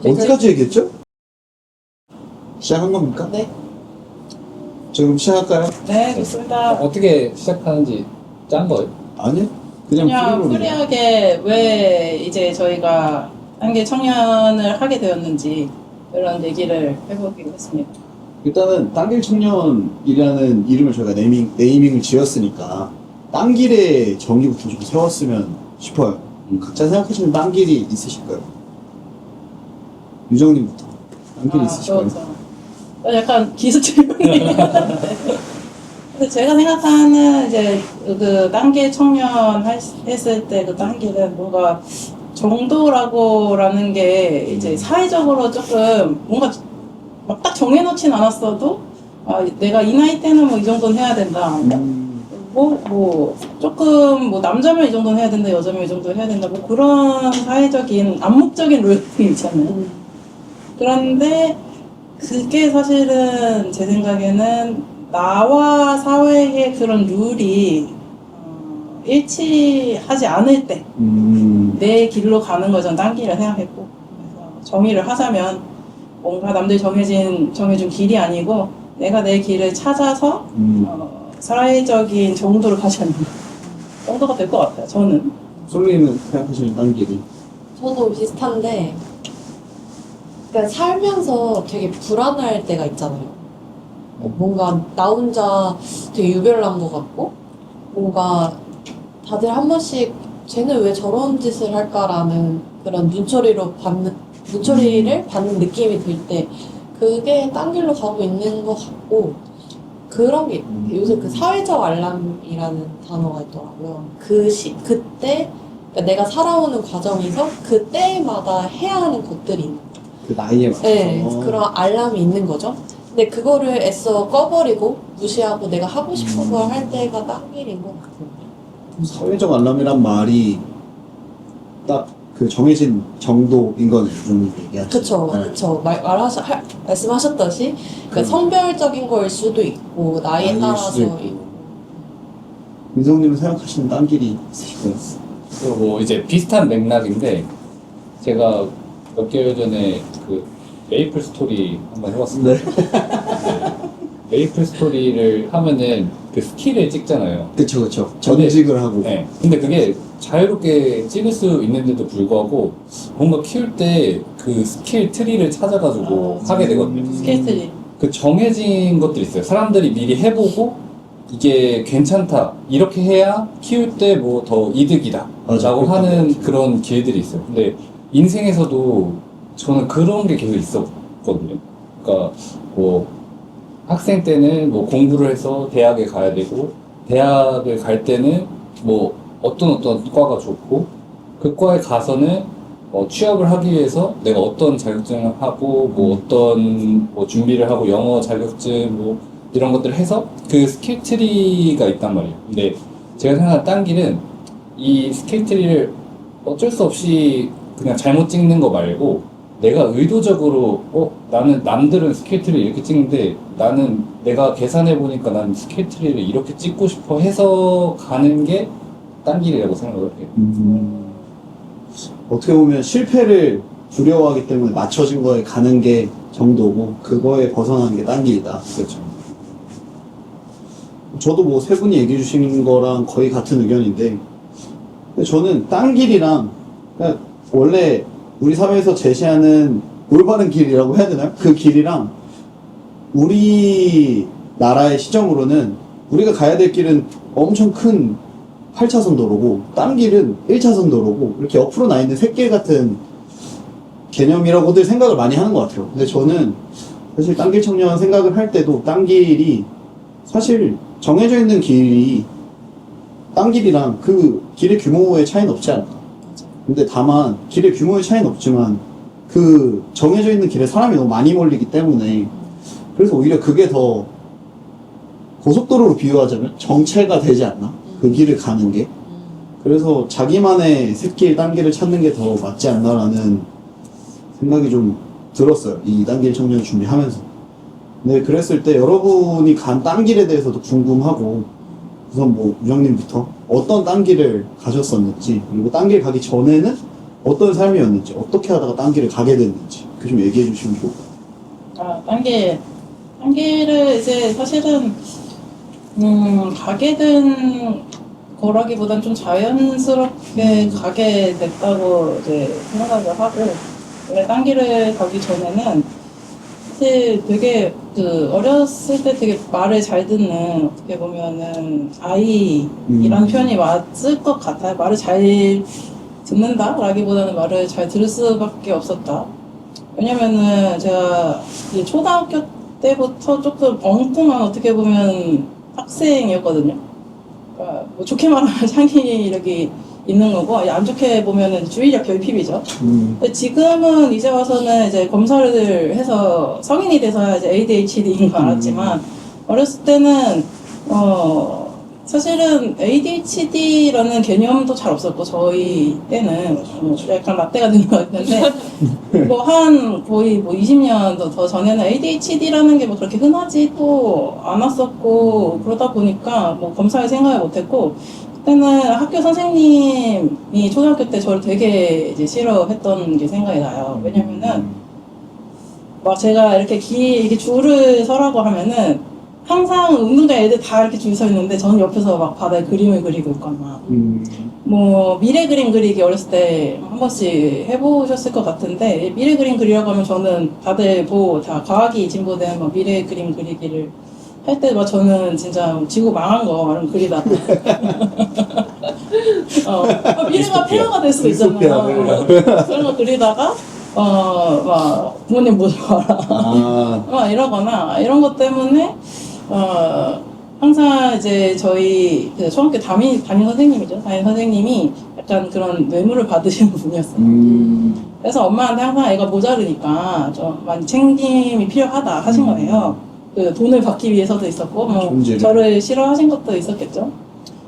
어디까지 얘기했죠? 시작한 겁니까? 네. 지금 시작할까요? 네, 좋습니다. 어떻게 시작하는지 짠 거예요? 아니, 그냥 그냥 프리롤이에요. 프리하게 왜 이제 저희가 단계 청년을 하게 되었는지 이런 얘기를 해보기로 했습니다. 일단은 땅길 청년이라는 이름을 저희가 네이밍을 지었으니까 땅길의 정의부터 좀 세웠으면 싶어요. 각자 생각하시는 땅길이 있으실까요? 유정님부터 땅길이 있으실까요? 저 약간 기수 질문이긴 한데 근데 제가 생각하는 이제 그 단계 청년 했을 때 그 단계는 뭔가 정도라는 게 이제 사회적으로 조금 뭔가 막 딱 정해놓진 않았어도 내가 이 나이 때는 뭐 이 정도는 해야 된다. 뭐 조금 뭐 남자면 이 정도는 해야 된다, 여자면 이 정도는 해야 된다. 뭐 그런 사회적인 암묵적인 룰이 있잖아요. 그런데 그게 사실은 제 생각에는 나와 사회의 그런 룰이 일치하지 않을 때 내 길로 가는 걸 전 딴길을 생각했고, 그래서 정의를 하자면 뭔가 남들 정해준 길이 아니고 내가 내 길을 찾아서 사회적인 정도를 가져가는 정도가 될 것 같아요. 저는. 솔리는 생각하시는 땅길이 저도 비슷한데, 그러니까 살면서 되게 불안할 때가 있잖아요. 뭔가 나 혼자 되게 유별난 것 같고, 뭔가 다들 한 번씩 쟤는 왜 저런 짓을 할까라는 그런 눈초리를 받는 느낌이 들 때, 그게 딴 길로 가고 있는 것 같고, 그런 게 요새 그 사회적 알람이라는 단어가 있더라고요. 그때 그러니까 내가 살아오는 과정에서 그때마다 해야 하는 것들이 있는 거예요. 그 나이에 맞춰서 네, 그런 알람이 있는 거죠. 근데 그거를 애써 꺼버리고 무시하고 내가 하고 싶은 걸 할 때가 딴 길인 것 같아요. 사회적 알람이란 말이 딱 그 정해진 정도인 거네요. 좀 얘기하죠. 그쵸, 그쵸. 말씀하셨듯이 그 성별적인 거일 수도 있고 나이에 나이일 따라서 수도 있고. 민성님은 생각하시는 딴 길이 있으실까요? 뭐 이제 비슷한 맥락인데 제가 몇 개월 전에 그 메이플 스토리 한번 해봤습니다. 메이플 스토리를 하면은 그 스킬을 찍잖아요. 그쵸. 전직을 하고. 네. 근데 그게 자유롭게 찍을 수 있는데도 불구하고 뭔가 키울 때 그 스킬 트리를 찾아가지고 하게 되거든요. 스케이트리. 그 정해진 것들이 있어요. 사람들이 미리 해보고 이게 괜찮다. 이렇게 해야 키울 때 뭐 더 이득이다. 맞아, 라고 그랬던 것 하는 같아요. 그런 길들이 있어요. 근데 인생에서도 저는 그런 게 계속 있었거든요. 그러니까 뭐 학생 때는 뭐 공부를 해서 대학에 가야 되고 대학을 갈 때는 뭐 어떤 과가 좋고 그 과에 가서는 취업을 하기 위해서 내가 어떤 자격증을 하고 뭐 어떤 뭐 준비를 하고 영어 자격증 뭐 이런 것들을 해서 그 스킬 트리가 있단 말이에요. 근데 제가 생각하는 딴 길은 이 스킬 트리를 어쩔 수 없이 그냥 잘못 찍는 거 말고 내가 의도적으로 나는 남들은 스킬 트리를 이렇게 찍는데 나는 내가 계산해 보니까 난 스킬 트리를 이렇게 찍고 싶어 해서 가는 게 딴 길이라고 생각을 해요. 어떻게 보면 실패를 두려워하기 때문에 맞춰진 거에 가는 게 정도고 그거에 벗어나는 게 딴 길이다. 그렇죠. 저도 뭐 세 분이 얘기해 주신 거랑 거의 같은 의견인데 근데 저는 딴 길이랑 그냥 원래 우리 사회에서 제시하는 올바른 길이라고 해야 되나요? 그 길이랑 우리 나라의 시점으로는 우리가 가야 될 길은 엄청 큰 8차선 도로고 딴 길은 1차선 도로고 이렇게 옆으로 나 있는 샛길 같은 개념이라고들 생각을 많이 하는 것 같아요. 근데 저는 사실 딴길 청년 생각을 할 때도 딴 길이 사실 정해져 있는 길이 딴 길이랑 그 길의 규모의 차이는 없지 않나. 근데 다만 길의 규모의 차이는 없지만 그 정해져 있는 길에 사람이 너무 많이 몰리기 때문에 그래서 오히려 그게 더 고속도로로 비유하자면 정체가 되지 않나? 그 길을 가는 게. 그래서 자기만의 샛길, 딴길을 찾는 게 더 맞지 않나라는 생각이 좀 들었어요. 이 딴길 청년 준비하면서. 네, 그랬을 때 여러분이 간 딴길에 대해서도 궁금하고 우선 뭐 유정님부터 어떤 딴길을 가셨었는지 그리고 딴길 가기 전에는 어떤 삶이었는지 어떻게 하다가 딴길을 가게 됐는지 그 좀 얘기해 주시면 좋을 것 같아요. 단계를 이제 사실은, 가게 된 거라기보단 좀 자연스럽게 가게 됐다고 이제 생각을 하고, 원래 단계를 가기 전에는 사실 되게 어렸을 때 되게 말을 잘 듣는, 어떻게 보면은 아이라는 표현이 맞을 것 같아요. 말을 잘 듣는다라기보다는 말을 잘 들을 수밖에 없었다. 왜냐면은 제가 이제 초등학교 때부터 조금 엉뚱한 어떻게 보면 학생이었거든요. 그러니까 뭐 좋게 말하면 창의력이 있는 거고, 안 좋게 보면은 주의력 결핍이죠. 근데 지금은 이제 와서는 이제 검사를 해서 성인이 돼서야 이제 ADHD인 거 알았지만, 어렸을 때는 사실은 ADHD라는 개념도 잘 없었고, 저희 때는 약간 라떼가 되는 것 같은데 뭐 거의 20년 더 전에는 ADHD라는 게 뭐 그렇게 흔하지도 않았었고, 그러다 보니까 뭐 검사를 생각을 못했고, 그때는 학교 선생님이 초등학교 때 저를 되게 이제 싫어했던 게 생각이 나요. 왜냐면은 막 제가 이렇게 이렇게 줄을 서라고 하면은 항상 운동장 애들 다 이렇게 줄 서 있는데 저는 옆에서 막 바다에 그림을 그리고 있거나, 뭐 미래 그림 그리기 어렸을 때 한 번씩 해보셨을 것 같은데, 미래 그림 그리라고 하면 저는 다들 뭐 다 과학이 진보된 뭐 미래 그림 그리기를 할 때 막 저는 진짜 지구 망한 거 말은 그리다가 미래가 폐허가 될 수도 있잖아요. 그런 거 그리다가 막 부모님 보지 마라 막 이러거나, 이런 것 때문에 항상 이제 저희 그 초등학교 담임 선생님이죠. 담임 선생님이 약간 그런 뇌물을 받으시는 분이었어요. 그래서 엄마한테 항상 애가 모자르니까 좀 많이 챙김이 필요하다 하신 거예요. 그 돈을 받기 위해서도 있었고, 뭐 존재를. 저를 싫어하신 것도 있었겠죠.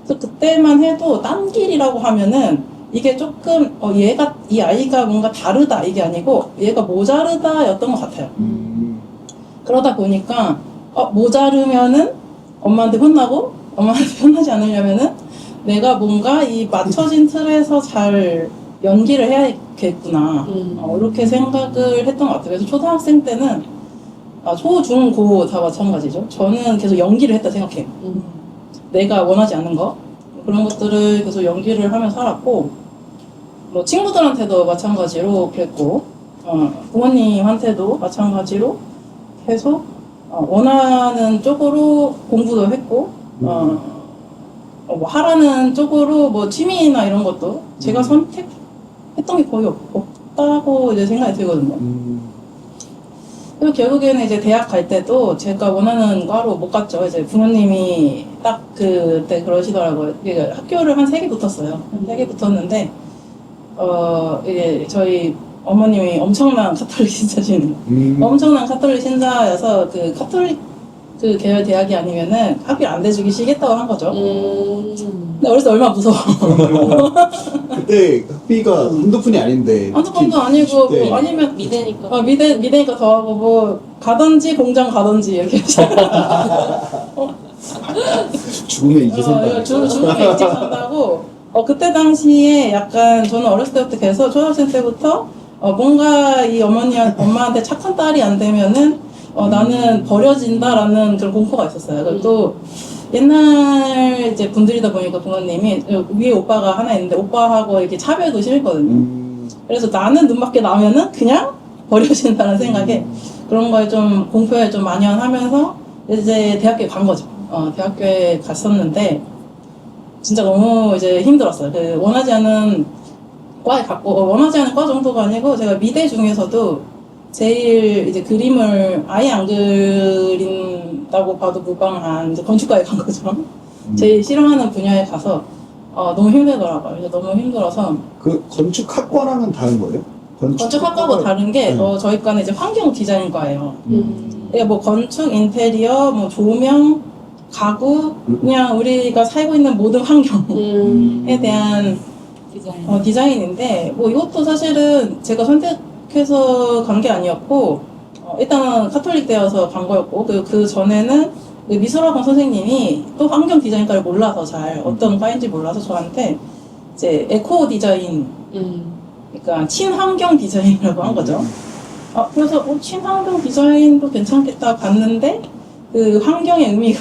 그래서 그때만 해도 딴 길이라고 하면은 이게 조금 이 아이가 뭔가 다르다 이게 아니고 얘가 모자르다였던 것 같아요. 그러다 보니까 모자르면은 엄마한테 혼나고, 엄마한테 혼나지 않으려면은 내가 뭔가 이 맞춰진 틀에서 잘 연기를 해야겠구나, 이렇게 생각을 했던 것 같아요. 그래서 초등학생 때는 초, 중, 고 다 마찬가지죠. 저는 계속 연기를 했다 생각해요. 내가 원하지 않는 거, 그런 것들을 계속 연기를 하며 살았고, 뭐 친구들한테도 마찬가지로 그랬고, 부모님한테도 마찬가지로 계속 원하는 쪽으로 공부도 했고, 뭐 하라는 쪽으로 뭐 취미나 이런 것도 제가 선택했던 게 거의 없다고 이제 생각이 들거든요. 그리고 결국에는 이제 대학 갈 때도 제가 원하는 과로 못 갔죠. 이제 부모님이 딱 그때 그러시더라고요. 이게 학교를 한 3개 붙었어요. 한 3개 붙었는데, 이게 저희 어머님이 엄청난 카톨릭 신자시는, 엄청난 카톨릭 신자여서 그 카톨릭 그 계열 대학이 아니면은 학비를 안 대주기 싫겠다고 한 거죠. 근데 어렸을 때 얼마나 무서워. 그때 학비가 한두 푼이 아닌데. 한두 번도 아니고, 네. 뭐 아니면 미대니까. 미대니까 더하고, 뭐 가든지 공장 가든지 이렇게. 죽으면 이제 산다. 죽으면 일찍 산다고. 그때 당시에 약간 저는 어렸을 때부터 계속 초등학생 때부터 뭔가 이 엄마한테 착한 딸이 안 되면은 나는 버려진다라는 그런 공포가 있었어요. 그리고 또 옛날 이제 분들이다 보니까 부모님이 위에 오빠가 하나 있는데 오빠하고 이렇게 차별도 심했거든요. 그래서 나는 눈밖에 나면은 그냥 버려진다는 생각에 그런 거에 좀 공포에 좀 만연하면서 이제 대학교에 간 거죠. 대학교에 갔었는데 진짜 너무 이제 힘들었어요. 그 원하지 않은 과에 갔고, 원하지 않은 과 정도가 아니고 제가 미대 중에서도 제일 이제 그림을 아예 안 그린다고 봐도 무방한 이제 건축과에 간 거죠. 제일 싫어하는 분야에 가서 너무 힘들더라고요. 그래서 너무 힘들어서. 그 건축학과랑은 다른 거예요? 건축학과하고 다른 게 네. 저희 과는 이제 환경 디자인과예요. 그러니까 뭐 건축, 인테리어, 뭐 조명, 가구, 그냥 우리가 살고 있는 모든 환경에 대한 디자인인데, 뭐 이것도 사실은 제가 선택해서 간 게 아니었고, 일단은 카톨릭대여서 간 거였고, 그 전에는 그 미술학원 선생님이 또 환경 디자인과를 몰라서 잘 어떤 과인지 몰라서 저한테 이제 에코 디자인, 그러니까 친환경 디자인이라고 한 거죠. 그래서 친환경 디자인도 괜찮겠다 봤는데 그 환경의 의미가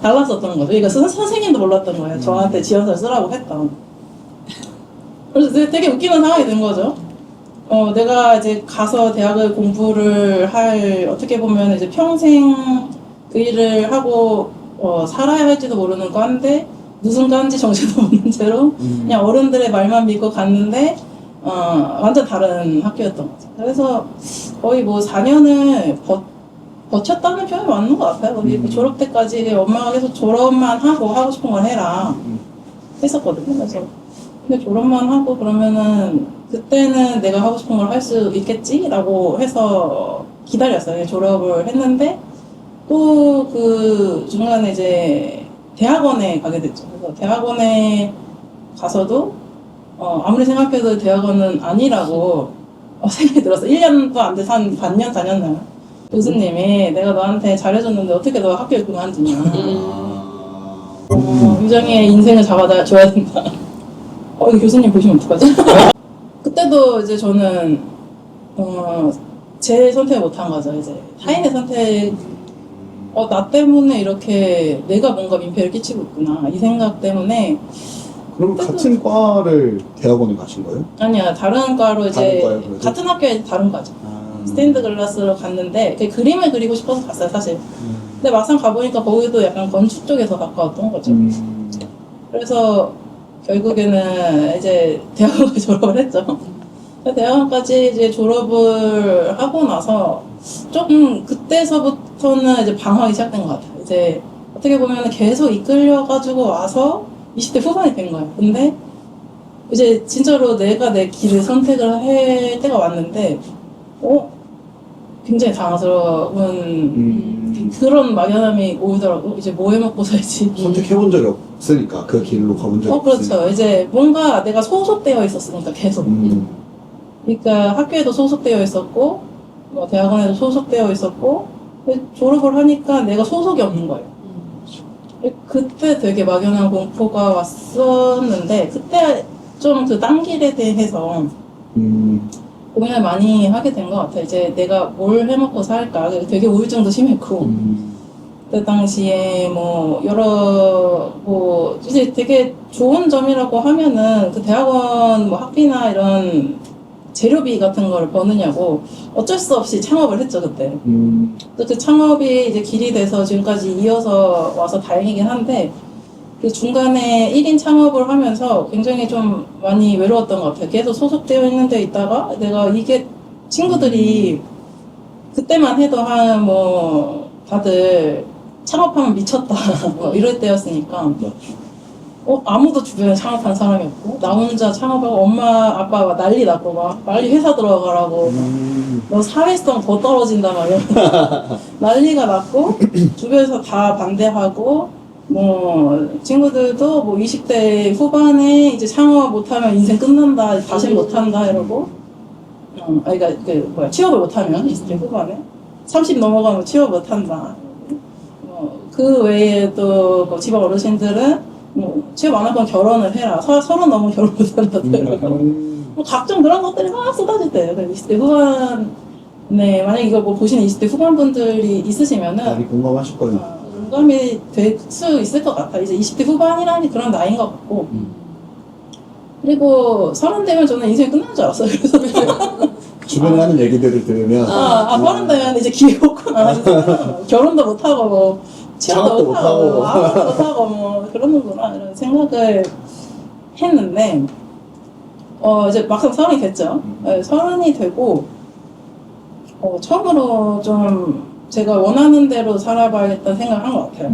달랐었던 거죠. 그러니까 선생님도 몰랐던 거예요. 저한테 지원서를 쓰라고 했던. 그래서 되게 웃기는 상황이 된 거죠. 내가 이제 가서 대학을 공부를 할, 어떻게 보면 이제 평생 그 일을 하고, 살아야 할지도 모르는 과인데, 무슨 과인지 정신도 없는 채로, 그냥 어른들의 말만 믿고 갔는데, 완전 다른 학교였던 거죠. 그래서 거의 뭐 4년을 버텼다는 표현이 맞는 것 같아요. 거의 졸업 때까지 엄마가 계속 졸업만 하고 싶은 걸 해라. 했었거든요. 그래서 근데 졸업만 하고 그러면은 그때는 내가 하고 싶은 걸 할 수 있겠지라고 해서 기다렸어요. 졸업을 했는데 또 그 중간에 이제 대학원에 가게 됐죠. 그래서 대학원에 가서도 아무리 생각해도 대학원은 아니라고 생각이 들었어요. 1년도 안 돼서 한 반년 다녔나요? 교수님이 내가 너한테 잘해줬는데 어떻게 너가 학교를 그만두냐. 유정이의 인생을 잡아줘야 된다. 이거 교수님 보시면 어떡하지? 그때도 이제 저는 제 선택을 못한 거죠. 이제 타인의 선택, 나 때문에 이렇게 내가 뭔가 민폐를 끼치고 있구나 이 생각 때문에. 그럼 같은 과를 대학원에 가신 거예요? 아니야, 다른 과로 이제 다른 과요, 그래도? 같은 학교에 다른 과죠. 스테인드 글라스로 갔는데 그림을 그리고 싶어서 갔어요, 사실. 근데 막상 가보니까 거기도 약간 건축 쪽에서 가까웠던 거죠. 그래서 결국에는 이제 대학원을 졸업을 했죠. 대학원까지 이제 졸업을 하고 나서 조금 그때서부터는 이제 방황이 시작된 것 같아요. 이제 어떻게 보면 계속 이끌려가지고 와서 20대 후반이 된 거예요. 근데 이제 진짜로 내가 내 길을 선택을 할 때가 왔는데, 굉장히 당황스러운 그런 막연함이 오더라고. 이제 뭐 해먹고 살지. 선택해본 적이 없으니까 그 길로 가본 적이 그렇죠. 없으니까. 이제 뭔가 내가 소속되어 있었으니까 계속. 그러니까 학교에도 소속되어 있었고, 대학원에도 소속되어 있었고, 졸업을 하니까 내가 소속이 없는 거예요. 그때 되게 막연한 공포가 왔었는데, 그때 좀 그 딴 길에 대해서 고민을 많이 하게 된 것 같아요. 이제 내가 뭘 해먹고 살까. 되게 우울증도 심했고, 그때 당시에 이제 되게 좋은 점이라고 하면은 그 대학원 학비나 이런 재료비 같은 거를 버느냐고 어쩔 수 없이 창업을 했죠, 그때. 또 그 창업이 이제 길이 돼서 지금까지 이어서 와서 다행이긴 한데, 그 중간에 1인 창업을 하면서 굉장히 좀 많이 외로웠던 것 같아요. 계속 소속되어 있는 데 있다가 내가 이게 친구들이 그때만 해도 다들 창업하면 미쳤다 이럴 때였으니까 아무도 주변에 창업한 사람이 없고 나 혼자 창업하고 엄마 아빠가 난리 났고 막 빨리 회사 들어가라고 너 사회성 더 떨어진다 막 이런 난리가 났고 주변에서 다 반대하고 친구들도 20대 후반에 이제 창업 못하면 인생 끝난다, 다시 못한다 이러고, 취업을 못하면 20대 후반에 30 넘어가면 취업 못한다. 그 외에 또 지방 어르신들은 취업 안 할 건 결혼을 해라. 30 넘으면 결혼 못한다. 각종 그런 것들이 막 쏟아질 때예요. 20대 후반에 만약 이거 보시는 20대 후반 분들이 있으시면은 많이 공감하실 거예요. 공감이 될 수 있을 것 같아. 이제 20대 후반이라니 그런 나이인 것 같고. 그리고 30 되면 저는 인생이 끝난 줄 알았어요. 그래서 주변에 하는 얘기들을 들으면 30 되면 이제 기회가 없구나. 결혼도 못하고 취업도 못하고 아무것도 못하고 그러는구나 이런 생각을 했는데 이제 막상 30이 됐죠. 30이 되고 처음으로 좀 제가 원하는 대로 살아봐야겠다는 생각을 한 것 같아요.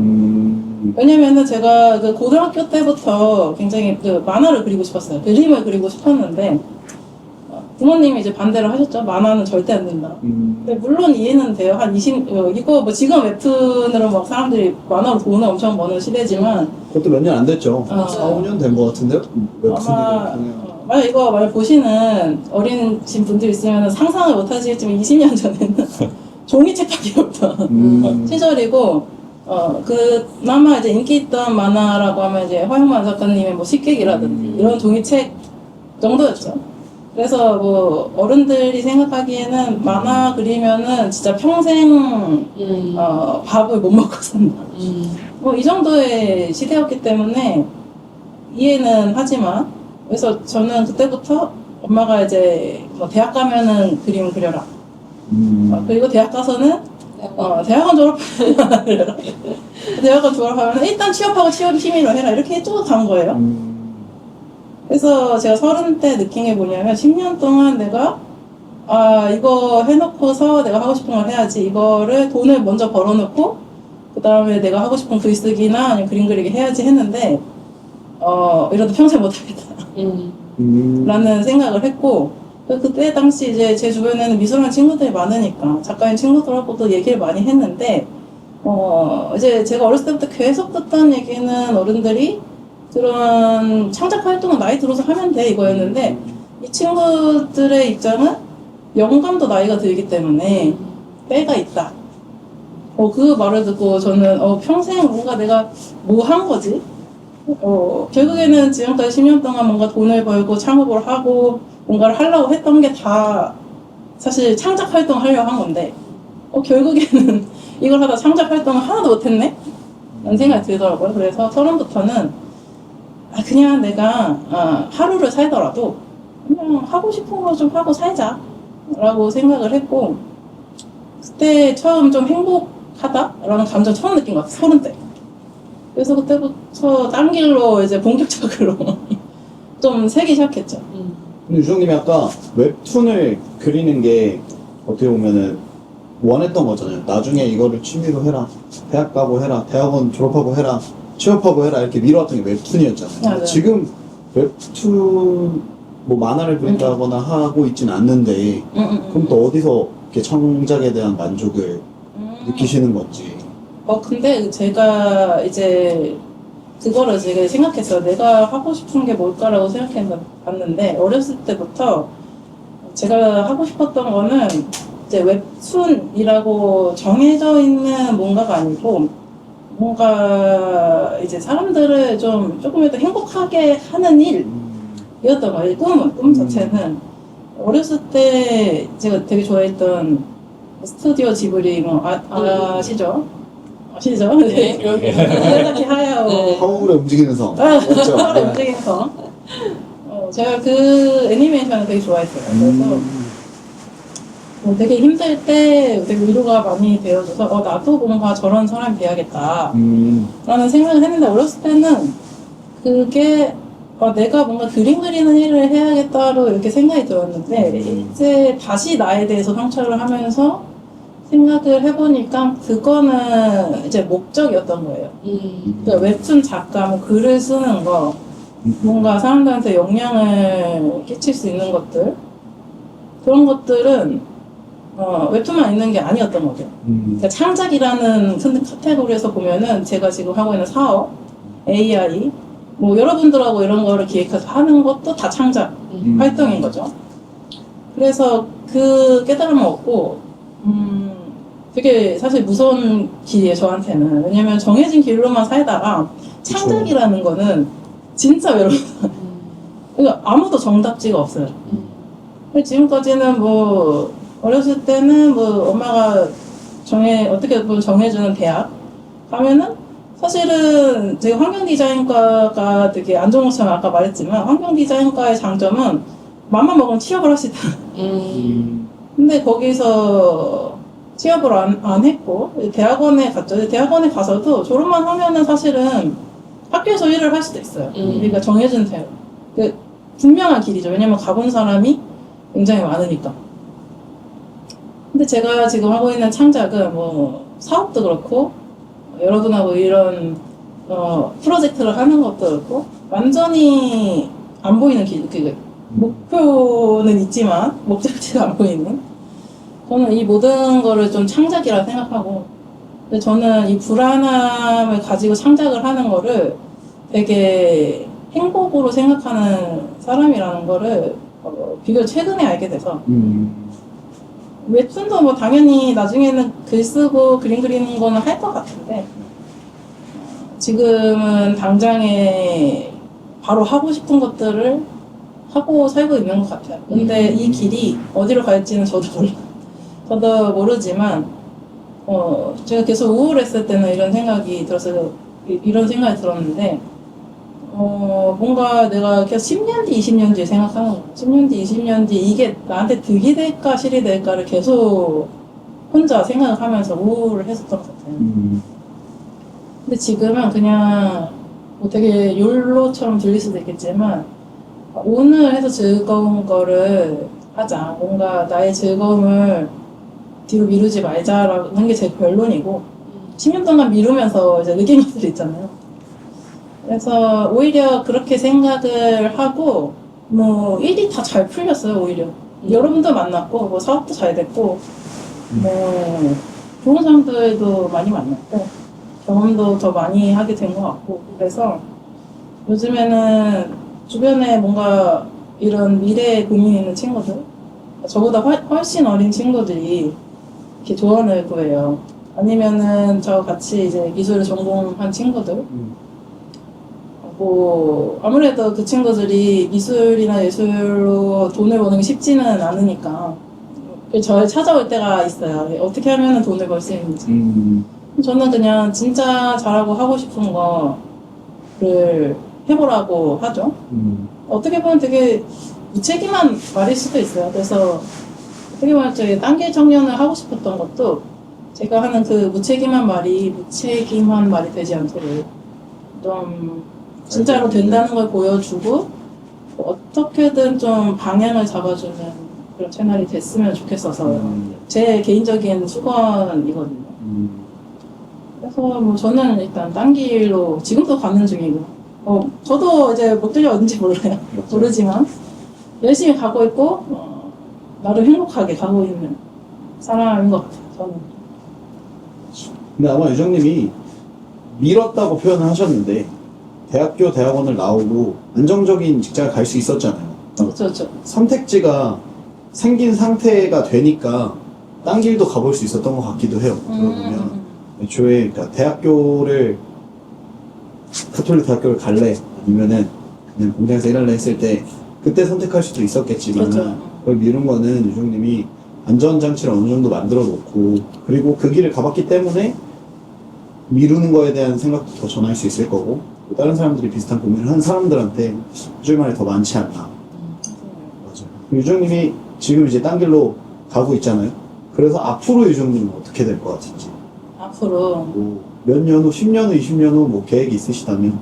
왜냐면은 제가 그 고등학교 때부터 굉장히 그 만화를 그리고 싶었어요. 그림을 그리고 싶었는데, 부모님이 이제 반대를 하셨죠. 만화는 절대 안 된다. 근데 물론 이해는 돼요. 이거 지금 웹툰으로 사람들이 만화로 돈을 엄청 버는 시대지만, 그것도 몇 년 안 됐죠. 4, 5년 된 것 같은데요? 만약 이거 만약 어린 분들 있으면 상상을 못 하시겠지만 20년 전에는 종이책밖에없던 시절이고, 그나마 이제 인기 있던 만화라고 하면 이제 허영만 작가님의 식객이라든지 이런 종이책 정도였죠. 그래서 뭐 어른들이 생각하기에는 만화 그리면은 진짜 평생 밥을 못 먹고 산다. 뭐 이 정도의 시대였기 때문에 이해는 하지만, 그래서 저는 그때부터 엄마가 이제 뭐 대학 가면은 그림 그려라. 그리고 대학 가서는 대학원 졸업하면 대학원 졸업하면 일단 취업하고 취업 취미로 해라, 이렇게 쭉 간 거예요. 그래서 제가 30 때 느낀 게 뭐냐면 10년 동안 내가 이거 해놓고서 내가 하고 싶은 걸 해야지, 이거를 돈을 먼저 벌어놓고 그 다음에 내가 하고 싶은 글쓰기나 아니면 그림 그리기 해야지 했는데 이러다 평생 못하겠다 라는 생각을 했고, 그때 당시 이제 제 주변에는 미술하는 친구들이 많으니까 작가인 친구들하고도 얘기를 많이 했는데, 이제 제가 어렸을 때부터 계속 듣던 얘기는 어른들이 그런 창작 활동은 나이 들어서 하면 돼 이거였는데, 이 친구들의 입장은 영감도 나이가 들기 때문에 때가 있다. 그 말을 듣고 저는 평생 뭔가 내가 뭐 한 거지? 결국에는 지금까지 10년 동안 뭔가 돈을 벌고 창업을 하고 뭔가를 하려고 했던 게 다 사실 창작 활동 하려고 한 건데, 결국에는 이걸 하다 창작 활동을 하나도 못했네? 라는 생각이 들더라고요. 그래서 30부터는 그냥 내가 하루를 살더라도 그냥 하고 싶은 거 좀 하고 살자 라고 생각을 했고, 그때 처음 좀 행복하다라는 감정 처음 느낀 것 같아요. 30 때. 그래서 그때부터 딴 길로 이제 본격적으로 좀 세기 시작했죠. 근데 유정님이 아까 웹툰을 그리는 게 어떻게 보면은 원했던 거잖아요. 나중에 이거를 취미로 해라, 대학 가고 해라, 대학원 졸업하고 해라, 취업하고 해라, 이렇게 미뤄왔던 게 웹툰이었잖아요. 맞아요. 지금 웹툰 뭐 만화를 그린다거나 하고 있진 않는데 그럼 또 어디서 이렇게 창작에 대한 만족을 느끼시는 건지. 근데 제가 이제 그거를 제가 생각했어요. 내가 하고 싶은 게 뭘까라고 생각해봤는데, 어렸을 때부터 제가 하고 싶었던 거는 이제 웹툰이라고 정해져 있는 뭔가가 아니고, 뭔가 이제 사람들을 좀 조금이라도 행복하게 하는 일이었던 거예요. 꿈 자체는. 어렸을 때 제가 되게 좋아했던 스튜디오 지브리 아시죠? 아시죠? 네. 여기 하야오. 화물에 움직이는 성. 맞죠? 화물에 움직이는 성. 제가 그 애니메이션을 되게 좋아했어요. 그래서 되게 힘들 때 되게 위로가 많이 되어줘서 나도 뭔가 저런 사람이 돼야겠다 라는 생각을 했는데, 어렸을 때는 그게 내가 뭔가 그림 그리는 일을 해야겠다로 이렇게 생각이 들었는데, 이제 다시 나에 대해서 성찰을 하면서 생각을 해보니까 그거는 이제 목적이었던 거예요. 그러니까 웹툰 작가, 뭐 글을 쓰는 거, 뭔가 사람들한테 영향을 끼칠 수 있는 것들, 그런 것들은 웹툰만 있는 게 아니었던 거죠. 그러니까 창작이라는 큰 카테고리에서 보면은 제가 지금 하고 있는 사업, AI, 뭐 여러분들하고 이런 거를 기획해서 하는 것도 다 창작 활동인 거죠. 그래서 그 깨달음을 얻고 되게 사실 무서운 길이에요, 저한테는. 왜냐면 정해진 길로만 살다가 창작이라는 거는 진짜 외로워요. 그러니까 아무도 정답지가 없어요. 지금까지는 뭐 어렸을 때는 뭐 엄마가 어떻게 보면 정해주는 대학 가면은 사실은 제가 환경디자인과가 되게 안 좋은 것처럼 아까 말했지만, 환경디자인과의 장점은 맘만 먹으면 취업을 할 수 있다. 근데 거기서 취업을 안 했고 대학원에 갔죠. 대학원에 가서도 졸업만 하면은 사실은 학교에서 일을 할 수도 있어요. 그러니까 정해진 대로 분명한 길이죠. 왜냐면 가본 사람이 굉장히 많으니까. 근데 제가 지금 하고 있는 창작은 뭐 사업도 그렇고 여러분하고 이런 프로젝트를 하는 것도 그렇고 완전히 안 보이는 길, 목표는 있지만 목적지가 안 보이는, 저는 이 모든 거를 좀 창작이라 생각하고, 근데 저는 이 불안함을 가지고 창작을 하는 거를 되게 행복으로 생각하는 사람이라는 거를 비교적 최근에 알게 돼서, 웹툰도 뭐 당연히 나중에는 글 쓰고 그림 그리는 거는 할 것 같은데, 지금은 당장에 바로 하고 싶은 것들을 하고 살고 있는 것 같아요. 근데 이 길이 어디로 갈지는 저도 모르지만, 제가 계속 우울했을 때는 이런 생각이 들었어요. 이런 생각이 들었는데, 뭔가 내가 계속 10년 뒤, 20년 뒤에 생각하는 거예요. 10년 뒤, 20년 뒤 이게 나한테 득이 될까, 실이 될까를 계속 혼자 생각을 하면서 우울을 했었던 것 같아요. 근데 지금은 그냥 뭐 되게 욜로처럼 들릴 수도 있겠지만, 오늘 해서 즐거운 거를 하자. 뭔가 나의 즐거움을 뒤로 미루지 말자라는 게 제 결론이고, 10년 동안 미루면서 이제 느낀 것들이 있잖아요. 그래서 오히려 그렇게 생각을 하고, 뭐, 일이 다 잘 풀렸어요, 오히려. 여러분도 만났고, 뭐, 사업도 잘 됐고, 뭐, 좋은 사람들도 많이 만났고, 경험도 더 많이 하게 된 것 같고, 그래서 요즘에는 주변에 뭔가 이런 미래에 고민 있는 친구들, 저보다 훨씬 어린 친구들이 이렇게 조언을 구해요. 아니면은 저 같이 이제 미술을 전공한 친구들, 뭐 아무래도 그 친구들이 미술이나 예술로 돈을 버는 게 쉽지는 않으니까 저를 찾아올 때가 있어요. 어떻게 하면 돈을 벌 수 있는지. 저는 그냥 진짜 잘하고 하고 싶은 거를 해보라고 하죠. 어떻게 보면 되게 무책임한 말일 수도 있어요. 그래서 어떻게 보면 저희 단길 청년을 하고 싶었던 것도 제가 하는 그 무책임한 말이 무책임한 말이 되지 않도록 좀 진짜로 된다는 걸 보여주고 어떻게든 좀 방향을 잡아주는 그런 채널이 됐으면 좋겠어서 제 개인적인 수건이거든요. 그래서 뭐 저는 일단 딴 길로 지금도 가는 중이고 저도 이제 목적이 어딘지 몰라요. 모르지만 열심히 가고 있고 나름 행복하게 가고 있는 사람인 것 같아요. 저는. 근데 아마 유정님이 밀었다고 표현을 하셨는데 대학교, 대학원을 나오고 안정적인 직장을 갈 수 있었잖아요. 그렇죠. 선택지가 생긴 상태가 되니까 딴 길도 가볼 수 있었던 것 같기도 해요. 그러면 애초에 그러니까 대학교를 카톨릭 대학교를 갈래 아니면은 그냥 공장에서 일할래 했을 때 그때 선택할 수도 있었겠지만 그렇죠. 그걸 미룬 거는 유정님이 안전장치를 어느 정도 만들어 놓고 그리고 그 길을 가봤기 때문에 미루는 거에 대한 생각도 더 전할 수 있을 거고 다른 사람들이 비슷한 고민을 하는 사람들한테 해줄 말이 더 많지 않나. 맞아요. 유정님이 지금 이제 딴 길로 가고 있잖아요. 그래서 앞으로 유정님은 어떻게 될 것 같은지. 앞으로 뭐 몇 년 후, 10년 후, 20년 후 뭐 계획이 있으시다면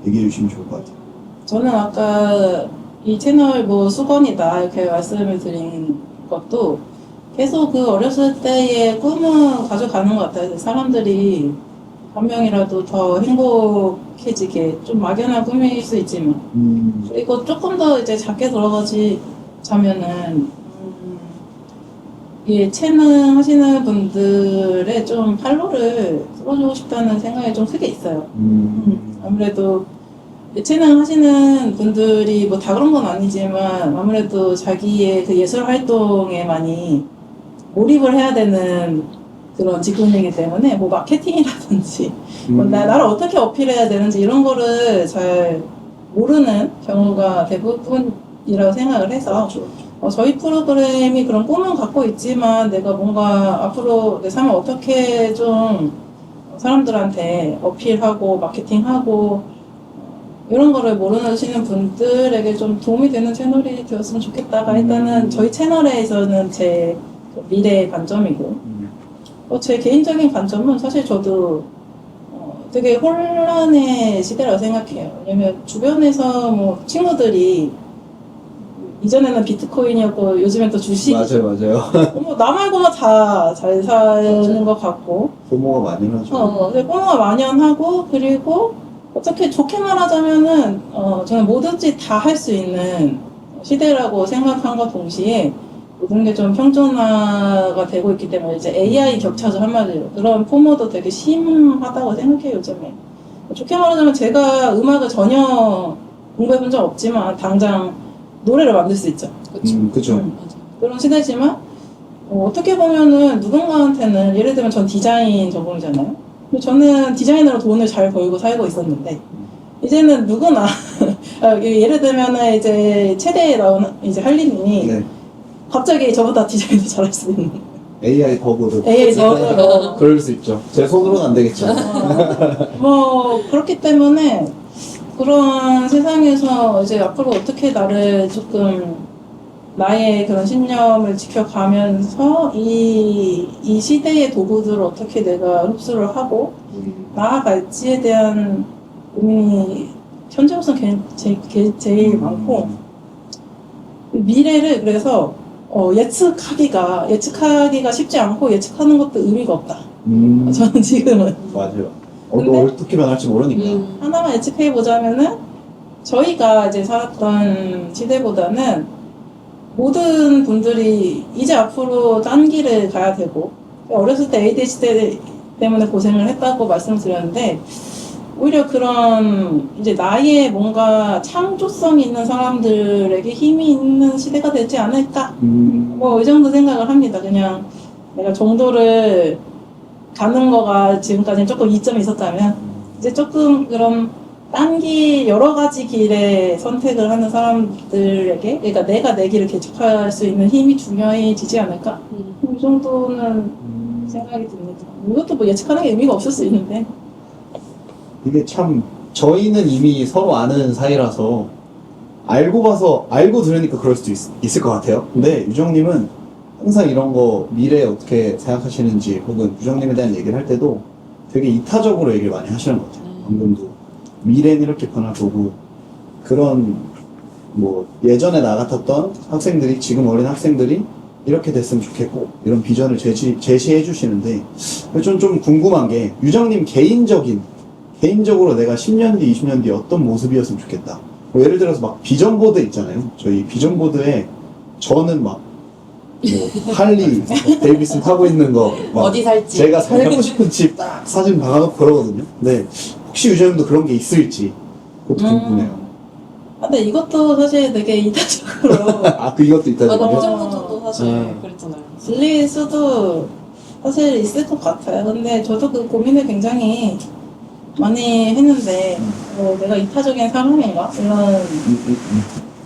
얘기해 주시면 좋을 것 같아요. 저는 아까 이 채널 뭐 수건이다 이렇게 말씀을 드린 것도 계속 그 어렸을 때의 꿈을 가져가는 것 같아요. 사람들이 한 명이라도 더 행복해지게 좀 막연한 꿈일 수 있지만 그리고 조금 더 이제 작게 들어가자면은 이 채널 하시는 분들의 좀 팔로를 풀어주고 싶다는 생각이 좀 크게 있어요. 아무래도 예체능 하시는 분들이 뭐 다 그런 건 아니지만 아무래도 자기의 그 예술 활동에 많이 몰입을 해야 되는 그런 직군이기 때문에 뭐 마케팅이라든지 뭐 나를 어떻게 어필해야 되는지 이런 거를 잘 모르는 경우가 대부분이라고 생각을 해서 저희 프로그램이 그런 꿈은 갖고 있지만 내가 뭔가 앞으로 내 삶을 어떻게 좀 사람들한테 어필하고 마케팅하고 이런 거를 모르시는 분들에게 좀 도움이 되는 채널이 되었으면 좋겠다가 일단은 저희 채널에서는 제 미래의 관점이고 제 개인적인 관점은 사실 저도 되게 혼란의 시대라고 생각해요. 왜냐면 주변에서 뭐 친구들이 이전에는 비트코인이었고 요즘엔 또 주식이죠. 맞아요. 뭐 나 말고만 다 잘 사는 것 같고 부모가 많이 하죠. 근데 꼬모가 만연하고 그리고 어떻게 좋게 말하자면은 저는 뭐든지 다 할 수 있는 시대라고 생각한 것 동시에 모든 게 좀 평준화가 되고 있기 때문에 이제 AI 격차죠 한마디로 그런 포모도 되게 심하다고 생각해요 요즘에. 좋게 말하자면 제가 음악을 전혀 공부해본 적 없지만 당장 노래를 만들 수 있죠. 그죠. 그런 시대지만 어떻게 보면은 누군가한테는 예를 들면 전 디자인 전공이잖아요. 근데 저는 디자이너로 돈을 잘 벌고 살고 있었는데 이제는 누구나 예를 들면은 이제 체대에 나온 이제 할리님이 네. 갑자기 저보다 디자인도 잘할 수 있는 AI 버그도 AI 저으로 그럴 수 있죠. 제 손으로는 안 되겠죠. 뭐 그렇기 때문에 그런 세상에서 이제 앞으로 어떻게 나를 조금 나의 그런 신념을 지켜가면서 이 시대의 도구들을 어떻게 내가 흡수를 하고 나아갈지에 대한 고민이 현재로서 제일 많고 미래를 그래서 예측하기가 쉽지 않고 예측하는 것도 의미가 없다. 저는 지금은 맞아요. 근데- 어떻게 변할지 모르니까. 하나만 예측해 보자면은 저희가 이제 살았던 시대보다는 모든 분들이 이제 앞으로 딴 길을 가야 되고 어렸을 때 ADHD 때문에 고생을 했다고 말씀드렸는데 오히려 그런 이제 나의 뭔가 창조성 있는 사람들에게 힘이 있는 시대가 되지 않을까 뭐 이 정도 생각을 합니다. 그냥 내가 정도를 가는 거가 지금까지는 조금 이점이 있었다면 이제 조금 그런 딴 길, 여러 가지 길에 선택을 하는 사람들에게 그러니까 내가 내 길을 개척할 수 있는 힘이 중요해지지 않을까? 이 정도는 생각이 듭니다. 이것도 뭐 예측하는 게 의미가 없을 수 있는데 이게 참 저희는 이미 서로 아는 사이라서 알고 들으니까 그럴 수도 있을 것 같아요. 근데 유정님은 항상 이런 거 미래에 어떻게 생각하시는지 혹은 유정님에 대한 얘기를 할 때도 되게 이타적으로 얘기를 많이 하시는 것 같아요. 방금도 미래는 이렇게 변할 거고 그런 뭐 예전에 나 같았던 학생들이 지금 어린 학생들이 이렇게 됐으면 좋겠고 이런 비전을 제시해 주시는데 좀 궁금한 게 유정님 개인적으로 내가 10년 뒤, 20년 뒤에 어떤 모습이었으면 좋겠다. 뭐 예를 들어서 막 비전보드 있잖아요. 저희 비전보드에 저는 막 뭐 할리 데이비슨 타고 있는 거 막 어디 살지? 제가 살고 싶은 집 딱 사진 박아놓고 그러거든요. 근데 혹시 유정님도 그런 게 있을지 그것도 궁금해요. 근데 이것도 사실 되게 이타적으로 이것도 있다. 맞아, 어. 부정부터도 사실 네. 그랬잖아요. 질릴 수도 사실 있을 것 같아요. 근데 저도 그 고민을 굉장히 많이 했는데 내가 이타적인 사람인가? 이런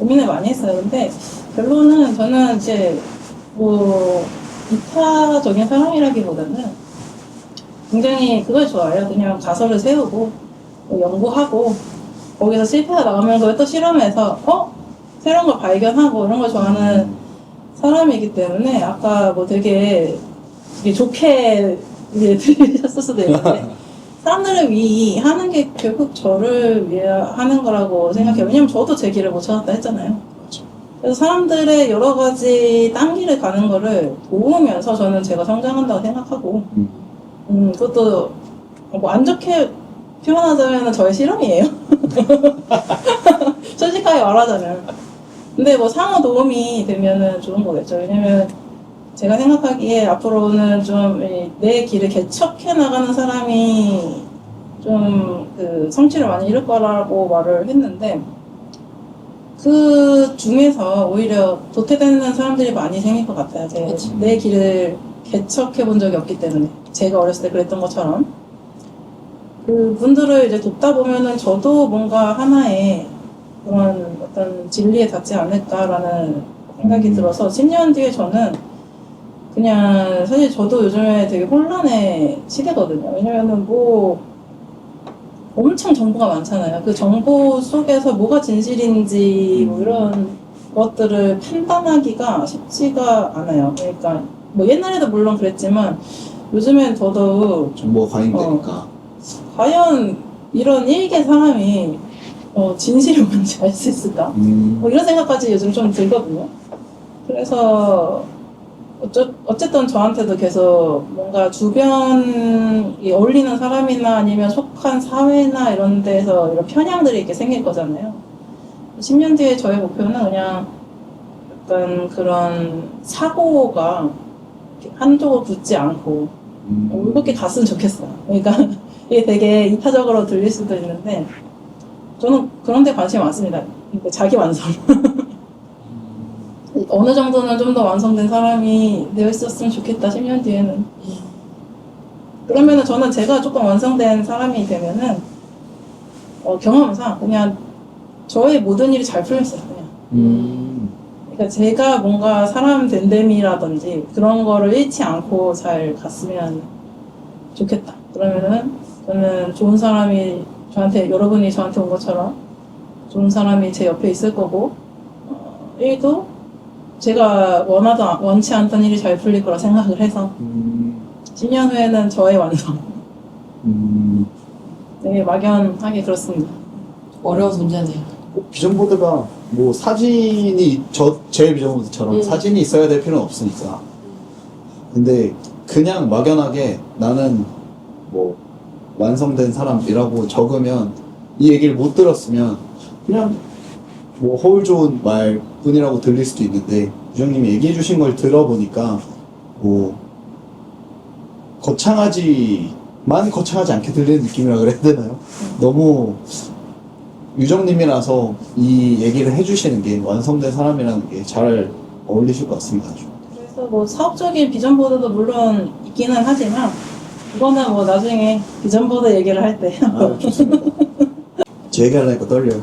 고민을 많이 했어요. 근데 결론은 저는 이제 뭐 이타적인 사람이라기보다는 굉장히 그걸 좋아해요. 그냥 가설을 세우고 뭐 연구하고 거기서 실패가 나오면 그걸 또 실험해서 새로운 걸 발견하고 이런 걸 좋아하는 사람이기 때문에 아까 뭐 되게 좋게 이제 들으셨을 수도 있는데 사람들을 위하는 게 결국 저를 위해 하는 거라고 생각해요. 왜냐면 저도 제 길을 못 찾았다 했잖아요. 그래서 사람들의 여러 가지 딴 길을 가는 거를 도우면서 저는 제가 성장한다고 생각하고 그것도 뭐 안 좋게 표현하자면 저의 실험이에요. 솔직하게 말하자면. 근데 뭐 상호 도움이 되면은 좋은 거겠죠. 왜냐면 제가 생각하기에 앞으로는 좀 내 길을 개척해 나가는 사람이 좀 그 성취를 많이 이룰 거라고 말을 했는데 그 중에서 오히려 도태되는 사람들이 많이 생길 것 같아요. 내 길을 개척해 본 적이 없기 때문에 제가 어렸을 때 그랬던 것처럼 그 분들을 이제 돕다 보면은 저도 뭔가 하나의 그런 어떤 진리에 닿지 않을까라는 생각이 들어서 10년 뒤에 저는 그냥 사실 저도 요즘에 되게 혼란의 시대거든요. 왜냐면은 뭐 엄청 정보가 많잖아요. 그 정보 속에서 뭐가 진실인지 뭐 이런 것들을 판단하기가 쉽지가 않아요. 그러니까 뭐 옛날에도 물론 그랬지만 요즘엔 더더욱 정보가 과잉되니까. 과연 이런 일개 사람이 진실이 뭔지 알 수 있을까? 뭐 이런 생각까지 요즘 좀 들거든요. 그래서 어쨌든 저한테도 계속 뭔가 주변이 어울리는 사람이나 아니면 속한 사회나 이런 데서 이런 편향들이 이렇게 생길 거잖아요. 10년 뒤에 저의 목표는 그냥 약간 그런 사고가 한쪽으로 붙지 않고 이렇게 갔으면 좋겠어요. 그러니까 이게 되게 이타적으로 들릴 수도 있는데 저는 그런 데 관심이 많습니다. 그러니까 자기 완성. 어느 정도는 좀 더 완성된 사람이 되어 있었으면 좋겠다, 10년 뒤에는. 그러면은 저는 제가 조금 완성된 사람이 되면은, 경험상 그냥 저의 모든 일이 잘 풀렸어요, 그냥. 음. 그러니까 제가 뭔가 사람 됨됨이라든지 그런 거를 잃지 않고 잘 갔으면 좋겠다. 그러면은 저는 좋은 사람이 저한테, 여러분이 저한테 온 것처럼 좋은 사람이 제 옆에 있을 거고, 일도 제가 원치 않던 일이 잘 풀릴 거라 생각을 해서 10년 후에는 저의 완성. 되게 막연하게 그렇습니다. 어려운 문제네요. 꼭 비전보드가 뭐 사진이 제 비전보드처럼 사진이 있어야 될 필요는 없으니까. 근데 그냥 막연하게 나는 뭐 완성된 사람이라고 적으면 이 얘기를 못 들었으면 그냥 뭐 허울 좋은 말뿐이라고 들릴 수도 있는데 유정님이 얘기해 주신 걸 들어보니까 뭐 거창하지 않게 들리는 느낌이라 그래야 되나요? 너무 유정님이라서 이 얘기를 해주시는 게 완성된 사람이라는 게 잘 어울리실 것 같습니다. 아주. 그래서 뭐 사업적인 비전보드도 물론 있기는 하지만 이거는 뭐 나중에 비전보드 얘기를 할 때. 아, 좋습니다. 제 얘기하려니까 떨려요.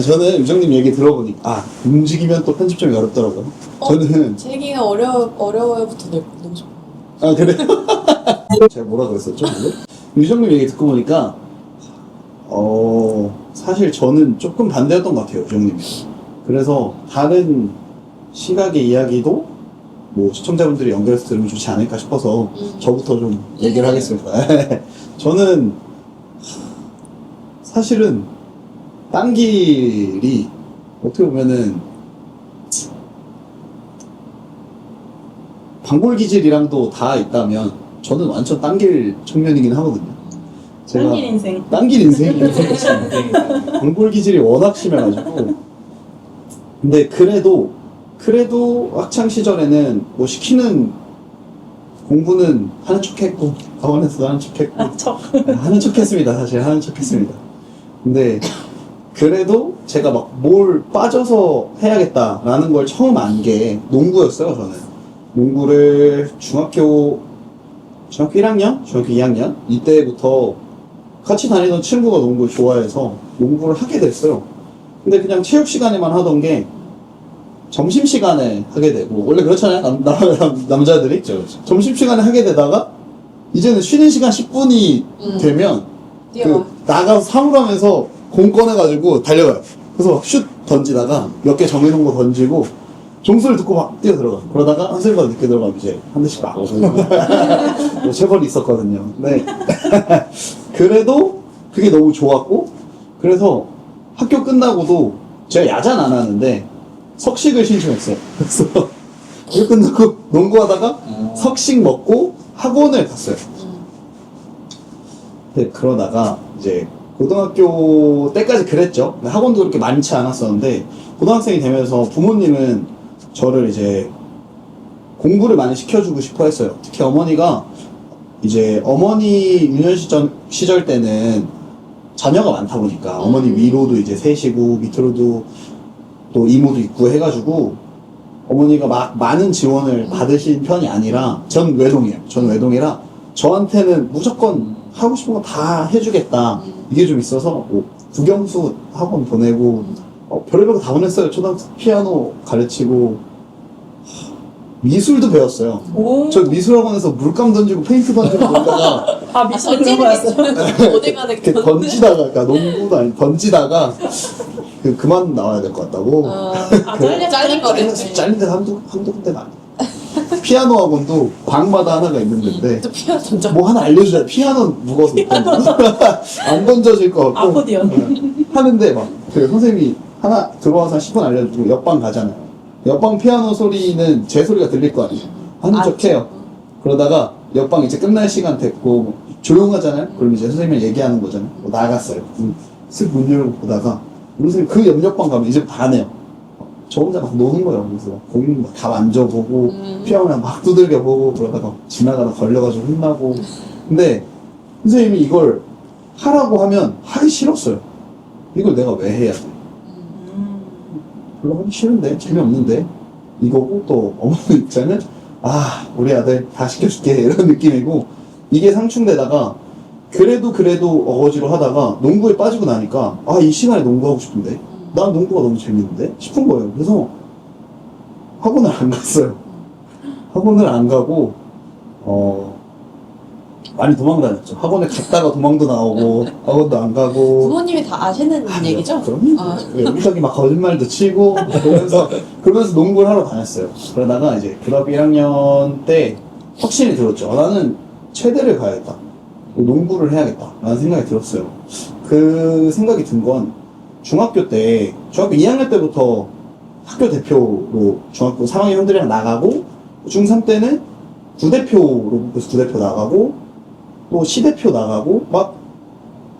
저는 유정님 얘기 들어보니까 움직이면 또 편집점이 어렵더라고요. 저는 제 얘기는 어려워요부터 넣고 싶어요. 그래요? 제가 뭐라 그랬었죠? 유정님 얘기 듣고 보니까 사실 저는 조금 반대였던 것 같아요, 유정님이. 그래서 다른 시각의 이야기도 뭐 시청자분들이 연결해서 들으면 좋지 않을까 싶어서 저부터 좀 얘기를 하겠습니다. 저는 사실은 딴 길이 어떻게 보면은 방골기질이랑도 다 있다면 저는 완전 딴 길 청년이긴 하거든요. 딴길 인생. 딴길 인생이에요. 방골기질이 워낙 심해가지고. 근데 그래도 학창 시절에는 뭐 시키는 공부는 하는 척했고 학원에서도 하는 척했고 하는 척했습니다. 사실 하는 척했습니다. 근데 그래도 제가 막 뭘 빠져서 해야겠다라는 걸 처음 안 게 농구였어요. 저는 농구를 중학교 1학년? 중학교 2학년? 이때부터 같이 다니던 친구가 농구를 좋아해서 농구를 하게 됐어요. 근데 그냥 체육 시간에만 하던 게 점심시간에 하게 되고, 원래 그렇잖아요. 남자들이. 그렇죠. 점심시간에 하게 되다가, 이제는 쉬는 시간 10분이 되면, 나가서 사물하면서 공 꺼내가지고 달려가요. 그래서 슛 던지다가 몇 개 정해놓은 거 던지고, 종소리 듣고 막 뛰어 들어가. 그러다가 선생님과 늦게 들어가면 이제 한 대씩 막. 뭐 체벌이 있었거든요. 네. 그래도 그게 너무 좋았고, 그래서 학교 끝나고도 제가 야자는 안 하는데, 석식을 신청했어요. 그래서 학교 끝나고 농구하다가 석식 먹고 학원을 갔어요. 네, 그러다가 이제 고등학교 때까지 그랬죠. 학원도 그렇게 많지 않았었는데 고등학생이 되면서 부모님은 저를 이제 공부를 많이 시켜주고 싶어 했어요. 특히 어머니가 이제 어머니 유년 시절 때는 자녀가 많다 보니까 어머니 위로도 이제 셋이고 밑으로도 또 이모도 있고 해가지고 어머니가 막 많은 지원을 받으신 편이 아니라 전 외동이에요. 전 외동이라 저한테는 무조건 하고 싶은 거 다 해주겠다 이게 좀 있어서 뭐 국영수 학원 보내고 별의별 거 다 보냈어요. 초등학생 피아노 가르치고 미술도 배웠어요. 오. 저 미술학원에서 물감 던지고 페인트 던지고 놀다가 미술 그런 거였어요. 어디 가는 이렇게 던지다가 그러니까 농구도 아니 던지다가 그만 나와야 될 것 같다고. 잘린 거네. 잘린 데가 한두 군데가 아니야. 피아노 학원도 방마다 하나가 있는 데인데 또 피아노 던져. 뭐 하나 알려줘야 피아노는 무거워서 못 던져. 안 던져질 것 같고 아코디언. 하는데 막 그 선생님이 하나 들어와서 10분 알려주고 옆방 가잖아요. 옆방 피아노 소리는 제 소리가 들릴 거 아니에요. 하는 척해요. 그러다가 옆방 이제 끝날 시간 됐고 조용하잖아요. 그럼 이제 선생님이 얘기하는 거잖아요. 뭐 나갔어요. 쓱 문 열고 보다가 우리 선생님 그 옆방 가면 이제 반해요. 저 혼자 막 노는 거예요. 그래서 거기 다 만져보고 피아노랑 막 두들겨보고 그러다가 지나가다 걸려가지고 혼나고. 근데 선생님이 이걸 하라고 하면 하기 싫었어요. 이걸 내가 왜 해야 돼? 별로 하기 싫은데 재미없는데 이거고 또 어머니 입장은 우리 아들 다 시켜줄게 이런 느낌이고 이게 상충되다가 그래도 어거지로 하다가 농구에 빠지고 나니까 아, 이 시간에 농구하고 싶은데 난 농구가 너무 재밌는데 싶은 거예요. 그래서 학원을 안 갔어요. 학원을 안 가고 많이 도망다녔죠. 학원에 갔다가 도망도 나오고 학원도 안 가고. 부모님이 다 아시는 얘기죠? 그럼요. 아. 여기저기 막 거짓말도 치고 그러면서 농구를 하러 다녔어요. 그러다가 이제 고등학교 1학년 때 확신이 들었죠. 나는 체대를 가야겠다. 농구를 해야겠다. 라는 생각이 들었어요. 그 생각이 든 건 중학교 2학년 때부터 학교 대표로 중학교 3학년 형들이랑 나가고 중3 때는 구대표로 그래서 구대표 나가고 또 시대표 나가고 막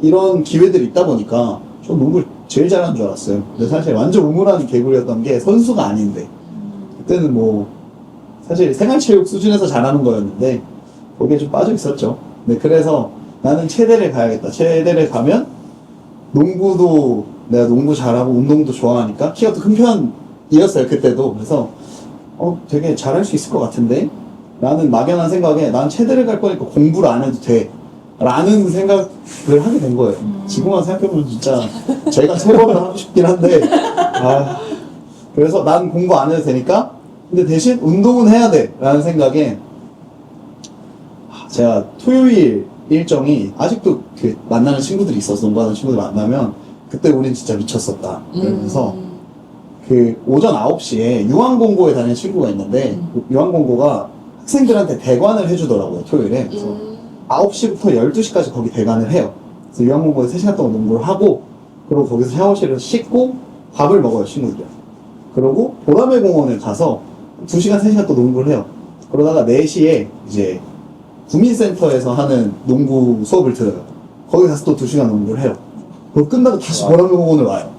이런 기회들이 있다 보니까 저 농구를 제일 잘하는 줄 알았어요. 근데 사실 완전 우물한 개구리였던 게 선수가 아닌데 그때는 뭐 사실 생활체육 수준에서 잘하는 거였는데 거기에 좀 빠져 있었죠. 네, 그래서 나는 체대를 가야겠다. 체대를 가면 농구도 내가 농구 잘하고 운동도 좋아하니까 키가 또 큰 편이었어요 그때도. 그래서 되게 잘할 수 있을 것 같은데 라는 막연한 생각에 난 체대를 갈 거니까 공부를 안 해도 돼 라는 생각을 하게 된 거예요. 지금 와서 생각해보면 진짜 제가 체벌을 하고 싶긴 한데 그래서 난 공부 안 해도 되니까 근데 대신 운동은 해야 돼 라는 생각에 제가 토요일 일정이 아직도 그 만나는 친구들이 있어서 농구하는 친구들 만나면 그때 우린 진짜 미쳤었다 그러면서 그 오전 9시에 유한공고에 다니는 친구가 있는데 유한공고가 학생들한테 대관을 해주더라고요 토요일에. 그래서 9시부터 12시까지 거기 대관을 해요. 그래서 유한공고에 3시간 동안 농구를 하고 그리고 거기서 샤워실에서 씻고 밥을 먹어요 친구들이랑. 그러고 보라매 공원을 가서 2시간 3시간 또 농구를 해요. 그러다가 4시에 이제 구민센터에서 하는 농구 수업을 들어요. 거기 가서 또 2시간 농구를 해요. 그리고 끝나고 다시 보라매 공원을 와요.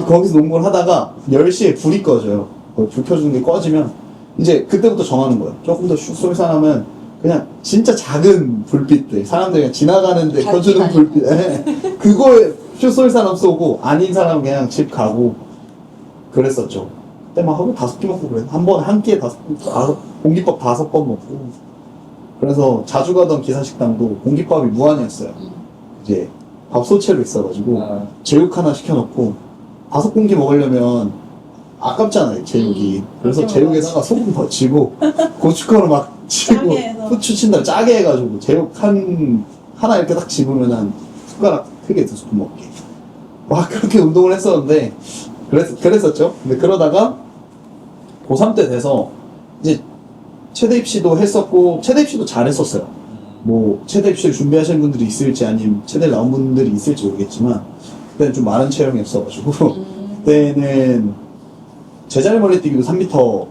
거기서 농구를 하다가 10시에 불이 꺼져요. 불 켜주는 게 꺼지면 이제 그때부터 정하는 거예요. 조금 더 쏠쏠하면 그냥 진짜 작은 불빛들 사람들이 그냥 지나가는데 켜주는 불빛 그거에 쏠쏠사람 쏘고 아닌 사람은 그냥 집 가고 그랬었죠. 그때 막 하루 5끼 먹고 그래. 한 끼에 공깃밥 5번 먹고 그래서 자주 가던 기사식당도 공깃밥이 무한이었어요. 이제 밥솥채로 있어가지고 제육 하나 시켜놓고 5공기 먹으려면 아깝잖아요 제육이. 그래서 제육에다가 소금 더 치고 고춧가루 막 치고 후추 친 다음에 짜게 해가지고 제육 하나 이렇게 딱 집으면 한 숟가락 크게 2스푼 먹게 막 그렇게 운동을 했었는데 그랬었죠. 근데 그러다가 고3 때 돼서 이제 체대 입시도 했었고 체대 입시도 잘했었어요. 뭐 체대 입시를 준비하시는 분들이 있을지 아니면 체대를 나온 분들이 있을지 모르겠지만 그때는 좀 마른 체형이었어가지고 그때는 제자리 멀리 뛰기도 3m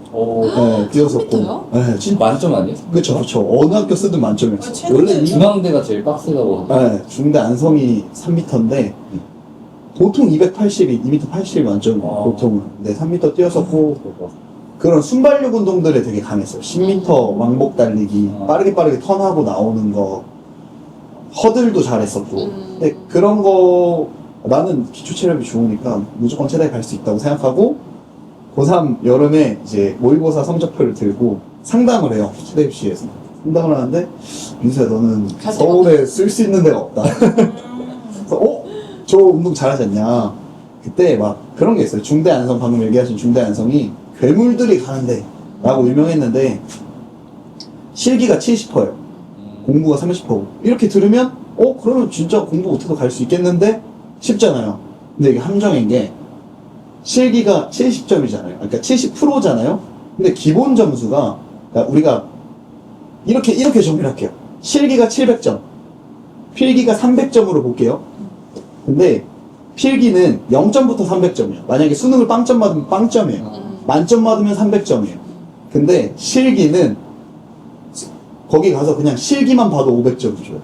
네, 뛰었었고 3m요? 네, 진짜 만점 아니에요? 그쵸 어느 학교 쓰든 만점이었어요. 원래 중앙대가 제일 빡세다고 하더라고요. 네, 중대 안성이 3m인데 보통 280이 2m 80 만점이에요 보통은. 네, 3m 뛰었었고 그런 순발력 운동들에 되게 강했어요. 10m 왕복 달리기, 빠르게 턴하고 나오는 거, 허들도 잘했었고. 근데 그런 거, 나는 기초 체력이 좋으니까 무조건 체대에 갈 수 있다고 생각하고, 고3 여름에 이제 모의고사 성적표를 들고 상담을 해요. 체대 입시에서. 상담을 하는데, 윤수야, 너는 서울에 쓸 수 있는 데가 없다. 그래서, 저 운동 잘하지 않냐. 그때 막 그런 게 있어요. 중대 안성, 방금 얘기하신 중대 안성이 괴물들이 가는데 라고 유명했는데 실기가 70%예요. 공부가 30%고 이렇게 들으면 그러면 진짜 공부 못해도 갈 수 있겠는데 싶잖아요. 근데 이게 함정인 게 실기가 70점이잖아요. 그러니까 70%잖아요. 근데 기본 점수가 그러니까 우리가 이렇게 정리를 할게요. 실기가 700점, 필기가 300점으로 볼게요. 근데 필기는 0점부터 300점이에요. 만약에 수능을 빵점 받으면 빵점이에요. 만점 받으면 300점이에요. 근데 실기는 거기 가서 그냥 실기만 봐도 500점 줘요.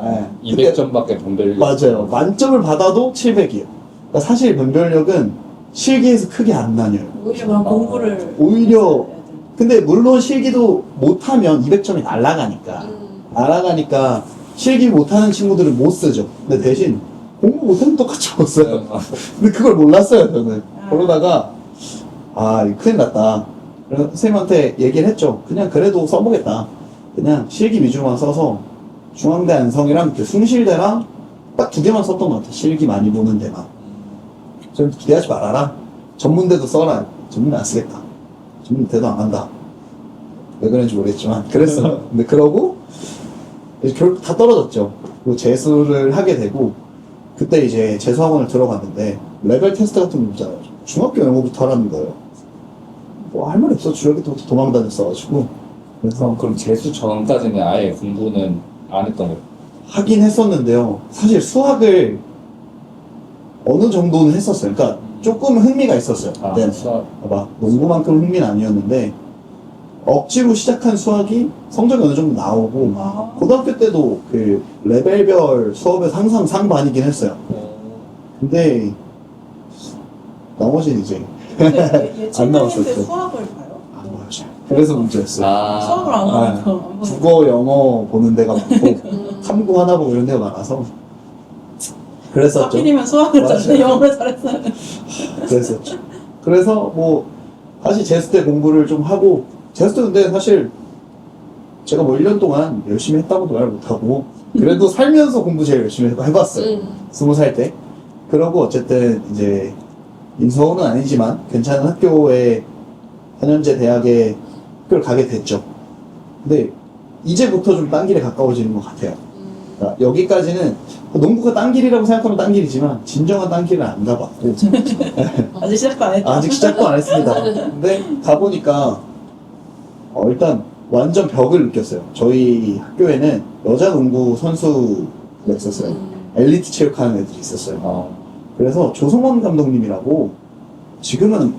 네. 200점밖에 변별력. 맞아요. 만점을 받아도 700이에요. 그러니까 사실 변별력은 실기에서 크게 안 나뉘어요. 오히려 공부를 오히려 근데 물론 실기도 못하면 200점이 날아가니까 실기 못하는 친구들은 못 쓰죠. 근데 대신 공부 못하면 똑같이 못 써요. 근데 그걸 몰랐어요 저는. 그러다가 이거 큰일 났다. 그래서 선생님한테 얘기를 했죠. 그냥 그래도 써보겠다. 그냥 실기 위주로만 써서 중앙대 안성이랑 그 숭실대랑 딱 두 개만 썼던 것 같아. 실기 많이 보는 데만. 좀 기대하지 말아라. 전문대도 써라. 전문대 안 쓰겠다. 전문대도 안 간다. 왜 그런지 모르겠지만 그랬어. 근데 그러고 이제 결국 다 떨어졌죠. 그리고 재수를 하게 되고 그때 이제 재수학원을 들어갔는데 레벨 테스트 같은 거 있잖아요. 중학교 영어부터 하라는 거예요. 뭐 할 말이 없어. 중학교 때부터 도망 다녔어가지고 그래서 그럼 재수 전까지는 아예 공부는 안 했던 거예요? 하긴 했었는데요. 사실 수학을 어느 정도는 했었어요. 그러니까 조금 흥미가 있었어요. 그때는. 수학. 봐봐, 농구만큼 흥미는 아니었는데 억지로 시작한 수학이 성적이 어느 정도 나오고 아. 고등학교 때도 그 레벨별 수업에서 항상 상반이긴 했어요. 근데 나머지는 이제 안 나왔었죠. 예체능인데 수학을 봐요? 안 보여요. 그래서 문제였어요. 수학을 안 아, 하니까 안 보여요. 국어, 영어 보는 데가 많고 탐구 하나 보고 이런 데가 많아서 그랬었죠. 하필이면 수학을 맞아요. 잘했어요. 영어를 잘했어요. 그랬었죠. 그래서 뭐 다시 재수 때 공부를 좀 하고 재수 때 근데 사실 제가 뭐 1년 동안 열심히 했다고도 말 못하고 그래도 살면서 공부 제일 열심히 해봤어요. 20살 때. 그러고 어쨌든 이제 인서울은 아니지만 괜찮은 학교에 4년제 대학에 학교를 가게 됐죠. 근데 이제부터 좀 딴 길에 가까워지는 것 같아요. 그러니까 여기까지는 농구가 딴 길이라고 생각하면 딴 길이지만 진정한 딴 길은 안 가봤고 아직 시작도 안 했죠. 아직 시작도 안 했습니다. 근데 가보니까 일단 완전 벽을 느꼈어요. 저희 학교에는 여자 농구 선수가 있었어요. 엘리트 체육하는 애들이 있었어요. 그래서 조성원 감독님이라고 지금은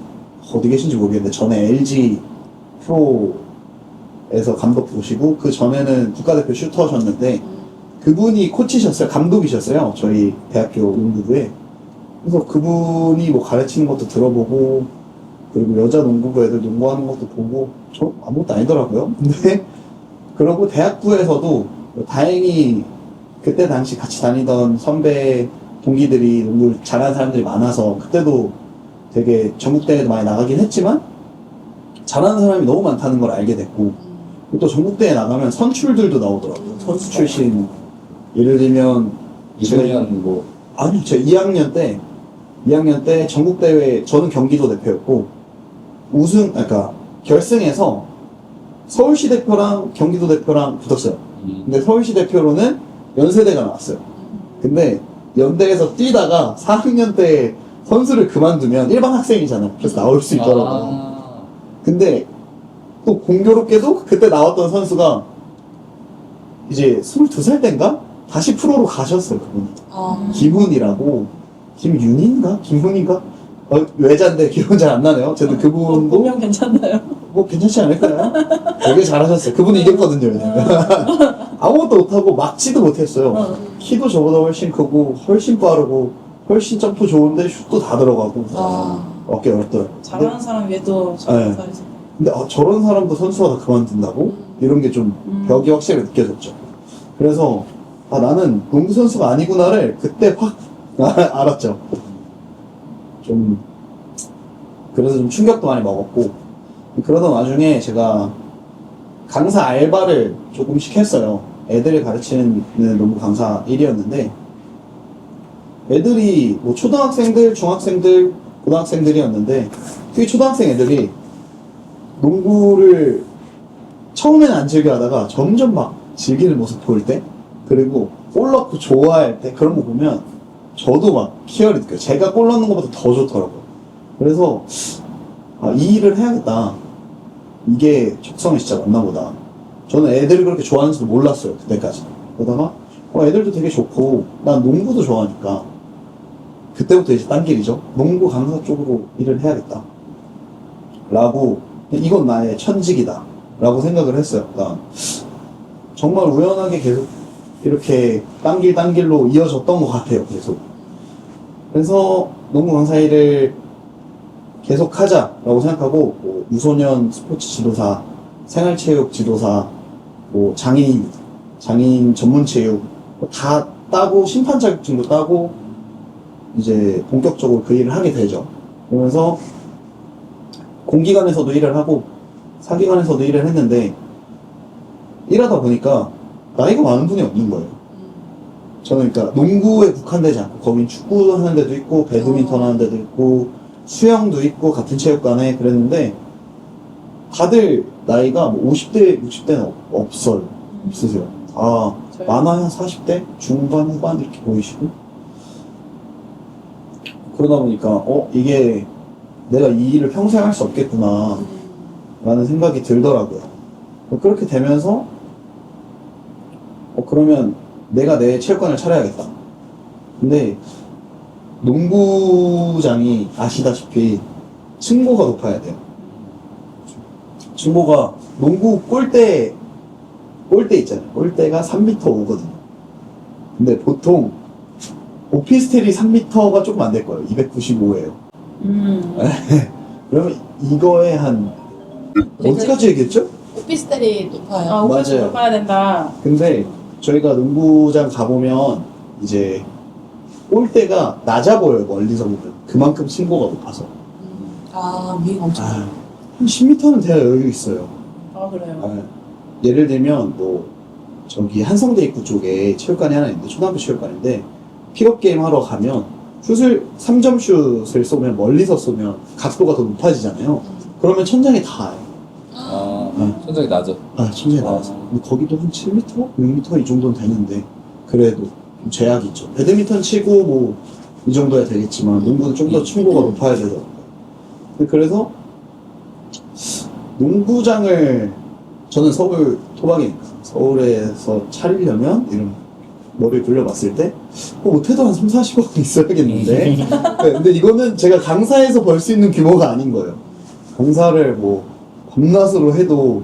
어디 계신지 모르겠는데 전에 LG 프로에서 감독 보시고 그 전에는 국가대표 슈터셨는데 그분이 코치셨어요. 감독이셨어요. 저희 대학교 농구부에. 그래서 그분이 뭐 가르치는 것도 들어보고 그리고 여자 농구부 애들 농구하는 것도 보고 저 아무것도 아니더라고요. 근데 그러고 대학부에서도 다행히 그때 당시 같이 다니던 선배 동기들이 농구를 잘하는 사람들이 많아서 그때도 되게 전국대회도 많이 나가긴 했지만 잘하는 사람이 너무 많다는 걸 알게 됐고 그리고 또 전국대회 나가면 선출들도 나오더라고요. 선수 출신 예를 들면 2학년 뭐 아니요, 제가 2학년 때 전국대회, 저는 경기도 대표였고, 그러니까 결승에서 서울시 대표랑 경기도 대표랑 붙었어요. 근데 서울시 대표로는 연세대가 나왔어요. 근데 연대에서 뛰다가 4학년 때 선수를 그만두면 일반 학생이잖아요. 그래서 나올 수 있더라고요. 근데 또 공교롭게도 그때 나왔던 선수가 이제 22살 때인가? 다시 프로로 가셨어요, 그분이. 김훈이라고. 김윤인가? 김훈인가? 외자인데 기억은 잘 안 나네요. 어쨌든 그분도 보면 괜찮나요? 뭐 괜찮지 않을까요? 되게 잘하셨어요. 그분이 이겼거든요. 왜냐면. 아무것도 못하고 막지도 못했어요. 키도 저보다 훨씬 크고 훨씬 빠르고 훨씬 점프 좋은데 슛도 다 들어가고 어깨 어렵더라고요. 잘하는 사람 외에도 네. 잘하는 사람이 있어요. 근데 저런 사람도 선수하다 그만둔다고? 이런 게 좀 벽이 확실히 느껴졌죠. 그래서 나는 농구 선수가 아니구나를 그때 확 알았죠. 좀 그래서 좀 충격도 많이 먹었고 그러던 와중에 제가 강사 알바를 조금씩 했어요. 애들을 가르치는 농구 강사 일이었는데 애들이 뭐 초등학생들, 중학생들, 고등학생들이었는데 특히 초등학생 애들이 농구를 처음에는 안 즐겨 하다가 점점 막 즐기는 모습 보일 때 그리고 골 넣고 좋아할 때 그런 거 보면 저도 막 희열이 느껴요. 제가 골 넣는 것보다 더 좋더라고요. 그래서 이 일을 해야겠다. 이게 적성에 진짜 맞나 보다. 저는 애들을 그렇게 좋아하는지도 몰랐어요. 그때까지. 그러다가 애들도 되게 좋고 난 농구도 좋아하니까 그때부터 이제 딴 길이죠. 농구 강사 쪽으로 일을 해야겠다. 라고 이건 나의 천직이다. 라고 생각을 했어요. 그러니까 정말 우연하게 계속 이렇게 딴 길로 이어졌던 것 같아요. 계속. 그래서 농구 강사 일을 계속 하자라고 생각하고 뭐 유소년 스포츠 지도사, 생활체육 지도사, 뭐 장애인 전문체육 다 따고 심판 자격증도 따고 이제 본격적으로 그 일을 하게 되죠. 그러면서 공기관에서도 일을 하고 사기관에서도 일을 했는데 일하다 보니까 나이가 많은 분이 없는 거예요. 저는 그러니까 농구에 국한되지 않고 거긴 축구 하는 데도 있고 배드민턴 하는 데도 있고 수영도 있고 같은 체육관에 그랬는데 다들 나이가 뭐 50대, 60대는 없어요. 없으세요. 다 저희- 많아야 한 40대? 중반, 후반 이렇게 보이시고 그러다 보니까 이게 내가 이 일을 평생 할 수 없겠구나 라는 생각이 들더라고요. 그렇게 되면서 그러면 내가 내 체육관을 차려야겠다. 근데 농구장이 아시다시피 층고가 높아야 돼요. 층고가 농구 골대 있잖아요. 골대가 3m 오거든요. 근데 보통 오피스텔이 3m가 조금 안 될 거예요. 295예요. 그러면 이거에 한 어디까지 얘기했죠? 오피스텔이 높아요. 아, 오피스 맞아요. 높아야 된다. 근데 저희가 농구장 가보면 이제 골대가 낮아 보여요. 멀리서 보면 그만큼 층고가 높아서 위가 엄청. 한 10m는 돼야 여유 있어요. 아, 그래요. 아, 예를 들면 뭐 저기 한성대 입구 쪽에 체육관이 하나 있는데 초등학교 체육관인데 픽업 게임 하러 가면 3점 슛을 쏘면 멀리서 쏘면 각도가 더 높아지잖아요. 그러면 천장에 닿아요. 천장이 낮아. 천장에 닿아서. 근데 거기도 한 7m? 6m 이 정도는 되는데 그래도 좀 제약이 있죠. 배드민턴 치고 뭐 이 정도야 되겠지만 농구는 좀 더 층고가 높아야 되더라고요. 근데 그래서 농구장을 저는 서울 토박이니까 서울에서 차리려면 이런 머리를 굴려봤을 때 못해도 한 3, 40억은 있어야겠는데 네, 근데 이거는 제가 강사에서 벌 수 있는 규모가 아닌 거예요. 강사를 뭐 밤낮으로 해도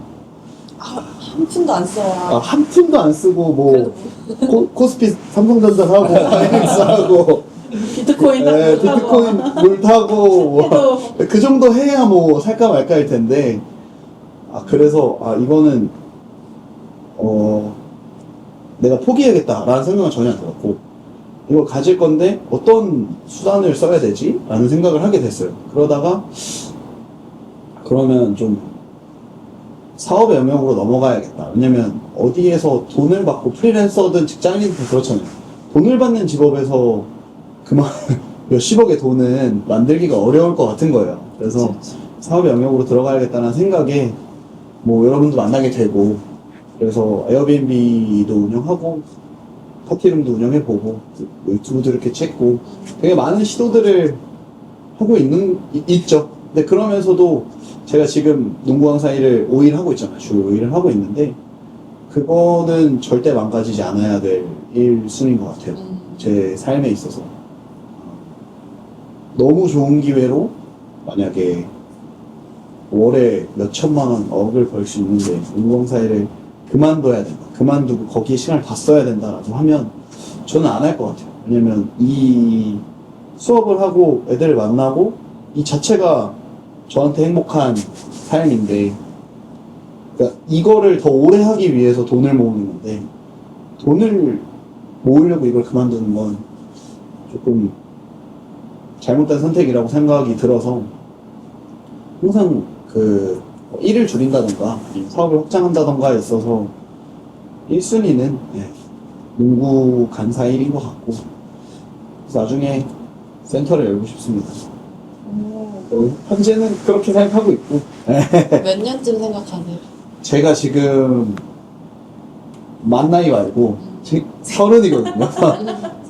한 푼도 안 써야. 한 푼도 안 쓰고 뭐 코스피 삼성전자 사고 파이낸스 하고 비트코인 네, 딱 비트코인 물 타고 뭐 해도 그 정도 해야 뭐 살까 말까 할 텐데 그래서 이거는 내가 포기해야겠다라는 생각은 전혀 안 들었고 이걸 가질 건데 어떤 수단을 써야 되지? 라는 생각을 하게 됐어요. 그러다가 그러면 좀 사업의 영역으로 넘어가야겠다. 왜냐면 어디에서 돈을 받고 프리랜서든 직장인이든 그렇잖아요. 돈을 받는 직업에서 그만 몇십억의 돈은 만들기가 어려울 것 같은 거예요. 그래서 사업의 영역으로 들어가야겠다는 생각에 뭐 여러분도 만나게 되고 그래서 에어비앤비도 운영하고 파티룸도 운영해보고 유튜브도 이렇게 찍고 되게 많은 시도들을 하고 있죠. 근데 그러면서도 제가 지금 농구 강사 일을 5일 하고 있잖아요. 주 5일을 하고 있는데 그거는 절대 망가지지 않아야 될 일순인 것 같아요. 제 삶에 있어서 너무 좋은 기회로 만약에 월에 몇 천만 원, 억을 벌 수 있는데 농구 강사 일을 그만둬야 된다. 그만두고 거기에 시간을 다 써야 된다라고 하면 저는 안 할 것 같아요. 왜냐면 이 수업을 하고 애들을 만나고 이 자체가 저한테 행복한 삶인데 그러니까 이거를 더 오래 하기 위해서 돈을 모으는 건데 돈을 모으려고 이걸 그만두는 건 조금 잘못된 선택이라고 생각이 들어서 항상 일을 줄인다던가 사업을 확장한다던가에 있어서 1순위는 농구 간사 일인 것 같고 그래서 나중에 센터를 열고 싶습니다. 현재는 그렇게 생각하고 있고 몇 년쯤 생각하세요? 제가 지금 만 나이 말고 30이거든요.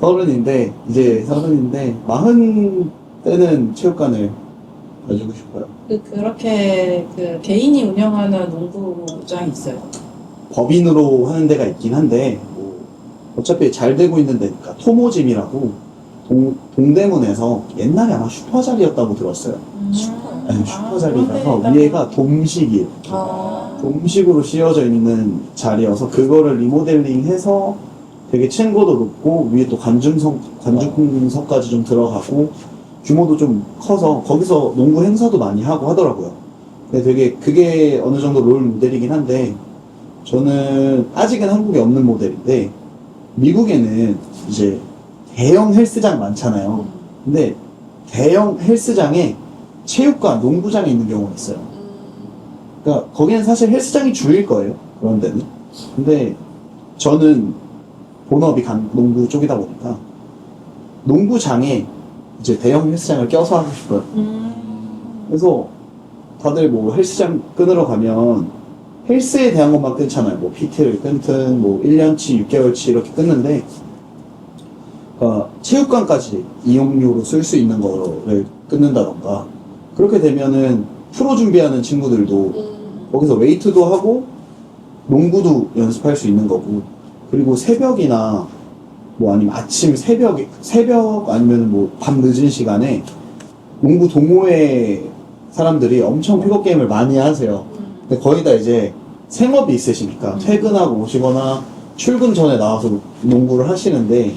30인데 이제 30인데 40대는 체육관을 가지고 싶어요. 그렇게 개인이 운영하는 농구장이 있어요. 법인으로 하는 데가 있긴 한데 뭐 어차피 잘 되고 있는 데니까 토모짐이라고 동대문에서 옛날에 아마 슈퍼자리였다고 들었어요. 네, 슈퍼자리라서 위에가 돔식이에요. 돔식으로 씌워져 있는 자리여서 그거를 리모델링해서 되게 층고도 높고 위에 또 관중석까지 좀 들어가고 규모도 좀 커서 거기서 농구 행사도 많이 하고 하더라고요. 근데 되게 그게 어느 정도 롤 모델이긴 한데 저는 아직은 한국에 없는 모델인데 미국에는 이제 대형 헬스장 많잖아요. 근데 대형 헬스장에 체육관, 농구장이 있는 경우가 있어요. 그러니까 거기는 사실 헬스장이 주일 거예요. 그런 데는. 근데 저는 본업이 농구 쪽이다 보니까 농구장에 이제 대형 헬스장을 껴서 하고 싶어요. 그래서 다들 뭐 헬스장 끊으러 가면 헬스에 대한 것만 끊잖아요. 뭐 PT를 끊든 뭐 1년치, 6개월치 이렇게 끊는데 그러니까 체육관까지 이용료로 쓸 수 있는 거를 끊는다던가 그렇게 되면은 프로 준비하는 친구들도 거기서 웨이트도 하고 농구도 연습할 수 있는 거고 그리고 새벽이나 뭐 아니면 아침 새벽 아니면 뭐 밤 늦은 시간에 농구 동호회 사람들이 엄청 픽업 게임을 많이 하세요. 근데 거의 다 이제 생업이 있으시니까 퇴근하고 오시거나 출근 전에 나와서 농구를 하시는데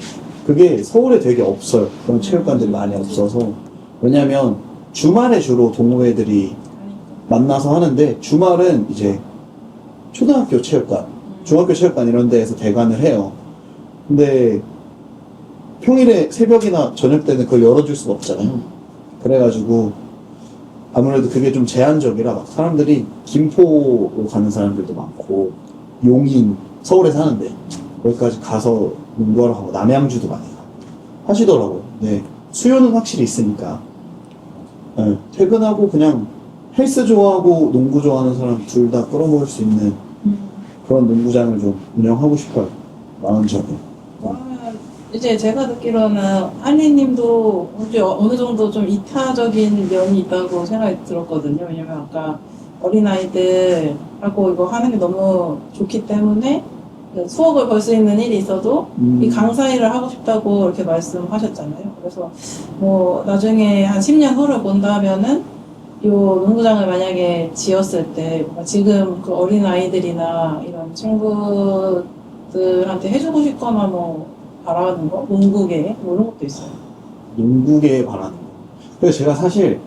그게 서울에 되게 없어요. 그런 체육관들이 많이 없어서. 왜냐면 주말에 주로 동호회들이 만나서 하는데 주말은 이제 초등학교 체육관, 중학교 체육관 이런 데에서 대관을 해요. 근데 평일에 새벽이나 저녁 때는 그걸 열어줄 수가 없잖아요. 그래가지고 아무래도 그게 좀 제한적이라 막 사람들이 김포로 가는 사람들도 많고 용인, 서울에 사는데 거기까지 가서 농구하러 가고 남양주도 많이 하시더라고요. 네, 수요는 확실히 있으니까 네, 퇴근하고 그냥 헬스 좋아하고 농구 좋아하는 사람 둘 다 끌어모을 수 있는 그런 농구장을 좀 운영하고 싶어요. 마흔점에. 그러면 이제 제가 듣기로는 한리님도 이제 어느 정도 좀 이타적인 면이 있다고 생각이 들었거든요. 왜냐면 아까 어린아이들하고 이거 하는 게 너무 좋기 때문에 수억을 벌 수 있는 일이 있어도 이 강사 일을 하고 싶다고 이렇게 말씀하셨잖아요. 그래서 뭐 나중에 한 10년 후를 본다면은 요 농구장을 만약에 지었을 때 지금 그 어린아이들이나 이런 친구들한테 해주고 싶거나 뭐 바라는 거? 농구계 뭐 이런 것도 있어요. 농구계에 바라는 거. 그래서 제가 사실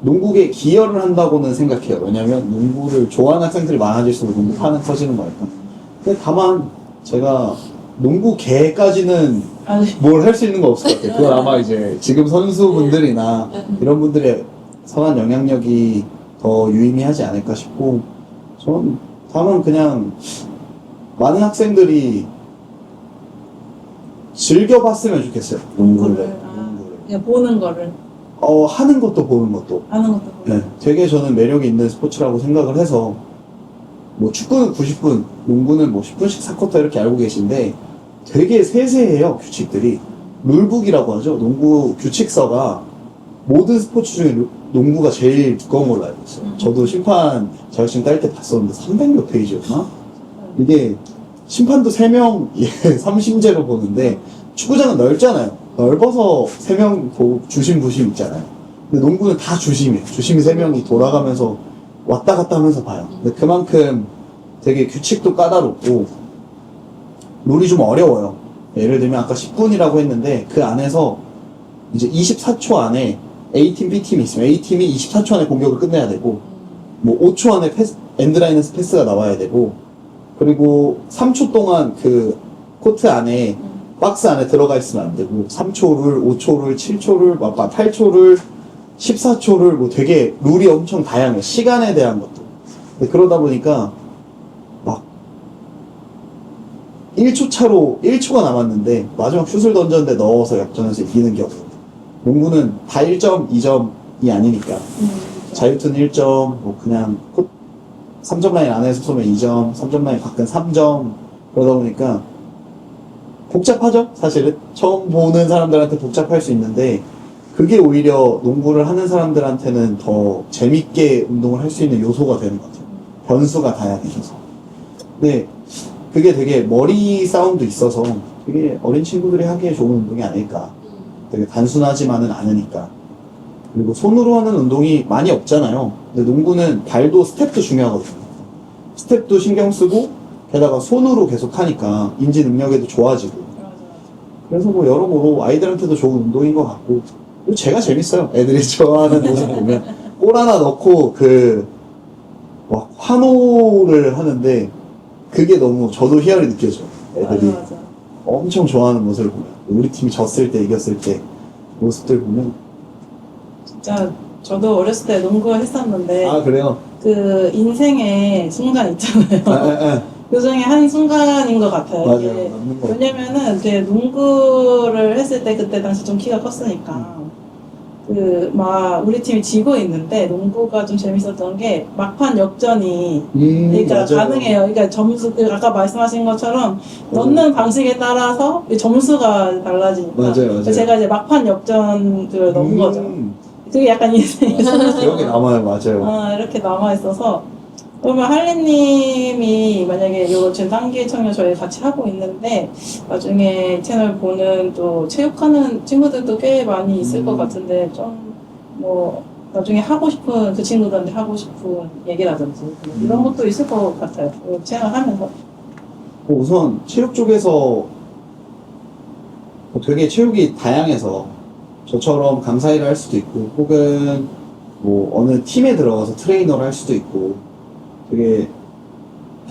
농구계에 기여를 한다고는 생각해요. 왜냐면 농구를 좋아하는 학생들이 많아질수록 농구파는 커지는 거니까. 근데 다만 제가 농구계까지는 아니, 뭘 할 수 있는 거 없을 것 같아요. 그건 아마 이제 지금 선수분들이나 이런 분들의 선한 영향력이 더 유의미하지 않을까 싶고 전 다만 그냥 많은 학생들이 즐겨봤으면 좋겠어요. 농구를. 그냥 보는 거를 하는 것도 보는 것도. 하는 것도 보는 네, 되게 저는 매력이 있는 스포츠라고 생각을 해서 뭐 축구는 90분, 농구는 뭐 10분씩 4쿼터 이렇게 알고 계신데 되게 세세해요, 규칙들이. 룰북이라고 하죠. 농구 규칙서가 모든 스포츠 중에 농구가 제일 두꺼운 걸로 알고 있어요. 저도 심판 자격증 딸 때 봤었는데 300몇 페이지였나? 이게 심판도 3명 3심제로 보는데 축구장은 넓잖아요. 넓어서 3명 주심 부심 있잖아요. 근데 농구는 다 주심이에요. 주심이 3명이 돌아가면서 왔다 갔다 하면서 봐요. 근데 그만큼 되게 규칙도 까다롭고 룰이 좀 어려워요. 예를 들면 아까 10분이라고 했는데 그 안에서 이제 24초 안에 A팀, B팀이 있으면 A팀이 24초 안에 공격을 끝내야 되고 뭐 5초 안에 엔드라인에서 패스가 나와야 되고 그리고 3초 동안 그 코트 안에 박스 안에 들어가 있으면 안 되고 3초를, 5초를, 7초를, 8초를, 14초를 뭐 되게 룰이 엄청 다양해. 시간에 대한 것도. 근데 그러다 보니까 막 1초 차로 1초가 남았는데 마지막 슛을 던졌는데 넣어서 역전해서 이기는 경우. 농구는 다 1점, 2점이 아니니까. 자유투는 1점, 뭐 그냥 3점 라인 안에서 쏘면 2점, 3점 라인 밖은 3점. 그러다 보니까 복잡하죠? 사실은. 처음 보는 사람들한테 복잡할 수 있는데 그게 오히려 농구를 하는 사람들한테는 더 재밌게 운동을 할 수 있는 요소가 되는 것 같아요. 변수가 다양해져서. 근데 그게 되게 머리 싸움도 있어서 되게 어린 친구들이 하기에 좋은 운동이 아닐까. 되게 단순하지만은 않으니까. 그리고 손으로 하는 운동이 많이 없잖아요. 근데 농구는 발도 스텝도 중요하거든요. 스텝도 신경 쓰고 게다가 손으로 계속 하니까 인지 능력에도 좋아지고. 그래서 뭐 여러모로 아이들한테도 좋은 운동인 것 같고 그리고 제가 재밌어요. 애들이 좋아하는 모습 보면 골 하나 넣고 막 환호를 하는데 그게 너무 저도 희열이 느껴져요. 애들이 맞아. 엄청 좋아하는 모습을 보면 우리 팀이 졌을 때 이겼을 때 모습들 보면 진짜 저도 어렸을 때 농구 했었는데 그래요? 그 인생의 순간 있잖아요. 그 중에 한 순간인 것 같아요. 맞아요. 이게 맞는 거 같아요. 왜냐면은 이제 농구를 했을 때 그때 당시 좀 키가 컸으니까 그 막 우리 팀이 지고 있는데 농구가 좀 재밌었던 게 막판 역전이 그러니까 맞아요. 가능해요. 그러니까 점수 아까 말씀하신 것처럼 넣는 방식에 따라서 이 점수가 달라지니까 맞아요, 맞아요. 제가 이제 막판 역전을 넣은 거죠. 그게 약간 인생에서 기억에 남아요, 맞아요. 이렇게 남아 있어서 그러면 할리님이 만약에 이거 지금 단기 청년 저희 같이 하고 있는데 나중에 이 채널 보는 또 체육하는 친구들도 꽤 많이 있을 것 같은데 좀 뭐 나중에 하고 싶은 그 친구들한테 하고 싶은 얘기라든지 이런 것도 있을 것 같아요. 이 채널 하면서. 우선 체육 쪽에서 되게 체육이 다양해서 저처럼 강사 일을 할 수도 있고 혹은 뭐 어느 팀에 들어가서 트레이너를 할 수도 있고 되게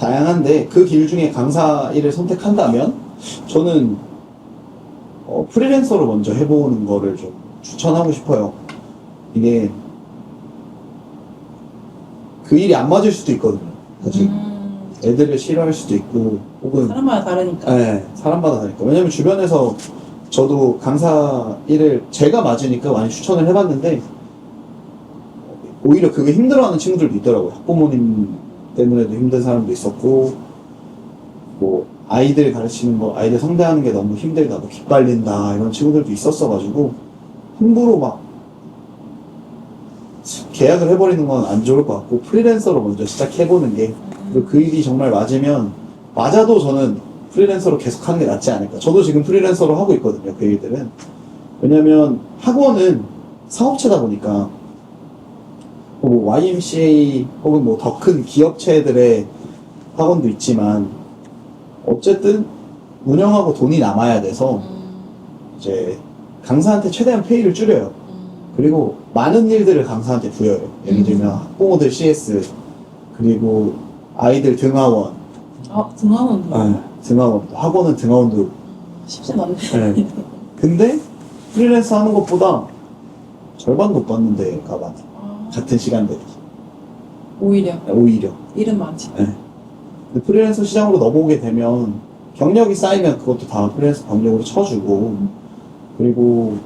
다양한데 그 길 중에 강사 일을 선택한다면 저는 프리랜서로 먼저 해보는 거를 좀 추천하고 싶어요. 이게 그 일이 안 맞을 수도 있거든요. 사실 애들을 싫어할 수도 있고 혹은 사람마다 다르니까. 네, 사람마다 다르니까. 왜냐면 주변에서 저도 강사 일을 제가 맞으니까 많이 추천을 해봤는데 오히려 그게 힘들어하는 친구들도 있더라고요. 학부모님 때문에도 힘든 사람도 있었고 뭐 아이들 가르치는 거, 아이들 상대하는 게 너무 힘들다, 뭐 기빨린다 이런 친구들도 있었어가지고 함부로 막 계약을 해버리는 건 안 좋을 것 같고 프리랜서로 먼저 시작해보는 게 그리고 그 일이 정말 맞아도 저는 프리랜서로 계속 하는 게 낫지 않을까. 저도 지금 프리랜서로 하고 있거든요, 그 일들은. 왜냐면 학원은 사업체다 보니까 뭐 YMCA 혹은 뭐 더 큰 기업체들의 학원도 있지만 어쨌든 운영하고 돈이 남아야 돼서 이제 강사한테 최대한 페이를 줄여요. 그리고 많은 일들을 강사한테 부여해요. 예를 들면 학부모들 CS 그리고 아이들 등하원 등하원도 등하원도 학원은 등하원도 쉽진 않네. 네. 근데 프리랜서 하는 것보다 절반 못 받는 데가 많아. 같은 시간대 오히려 오히려. 일은 많지. 네. 근데 프리랜서 시장으로 넘어오게 되면 경력이 쌓이면 그것도 다 프리랜서 경력으로 쳐주고 그리고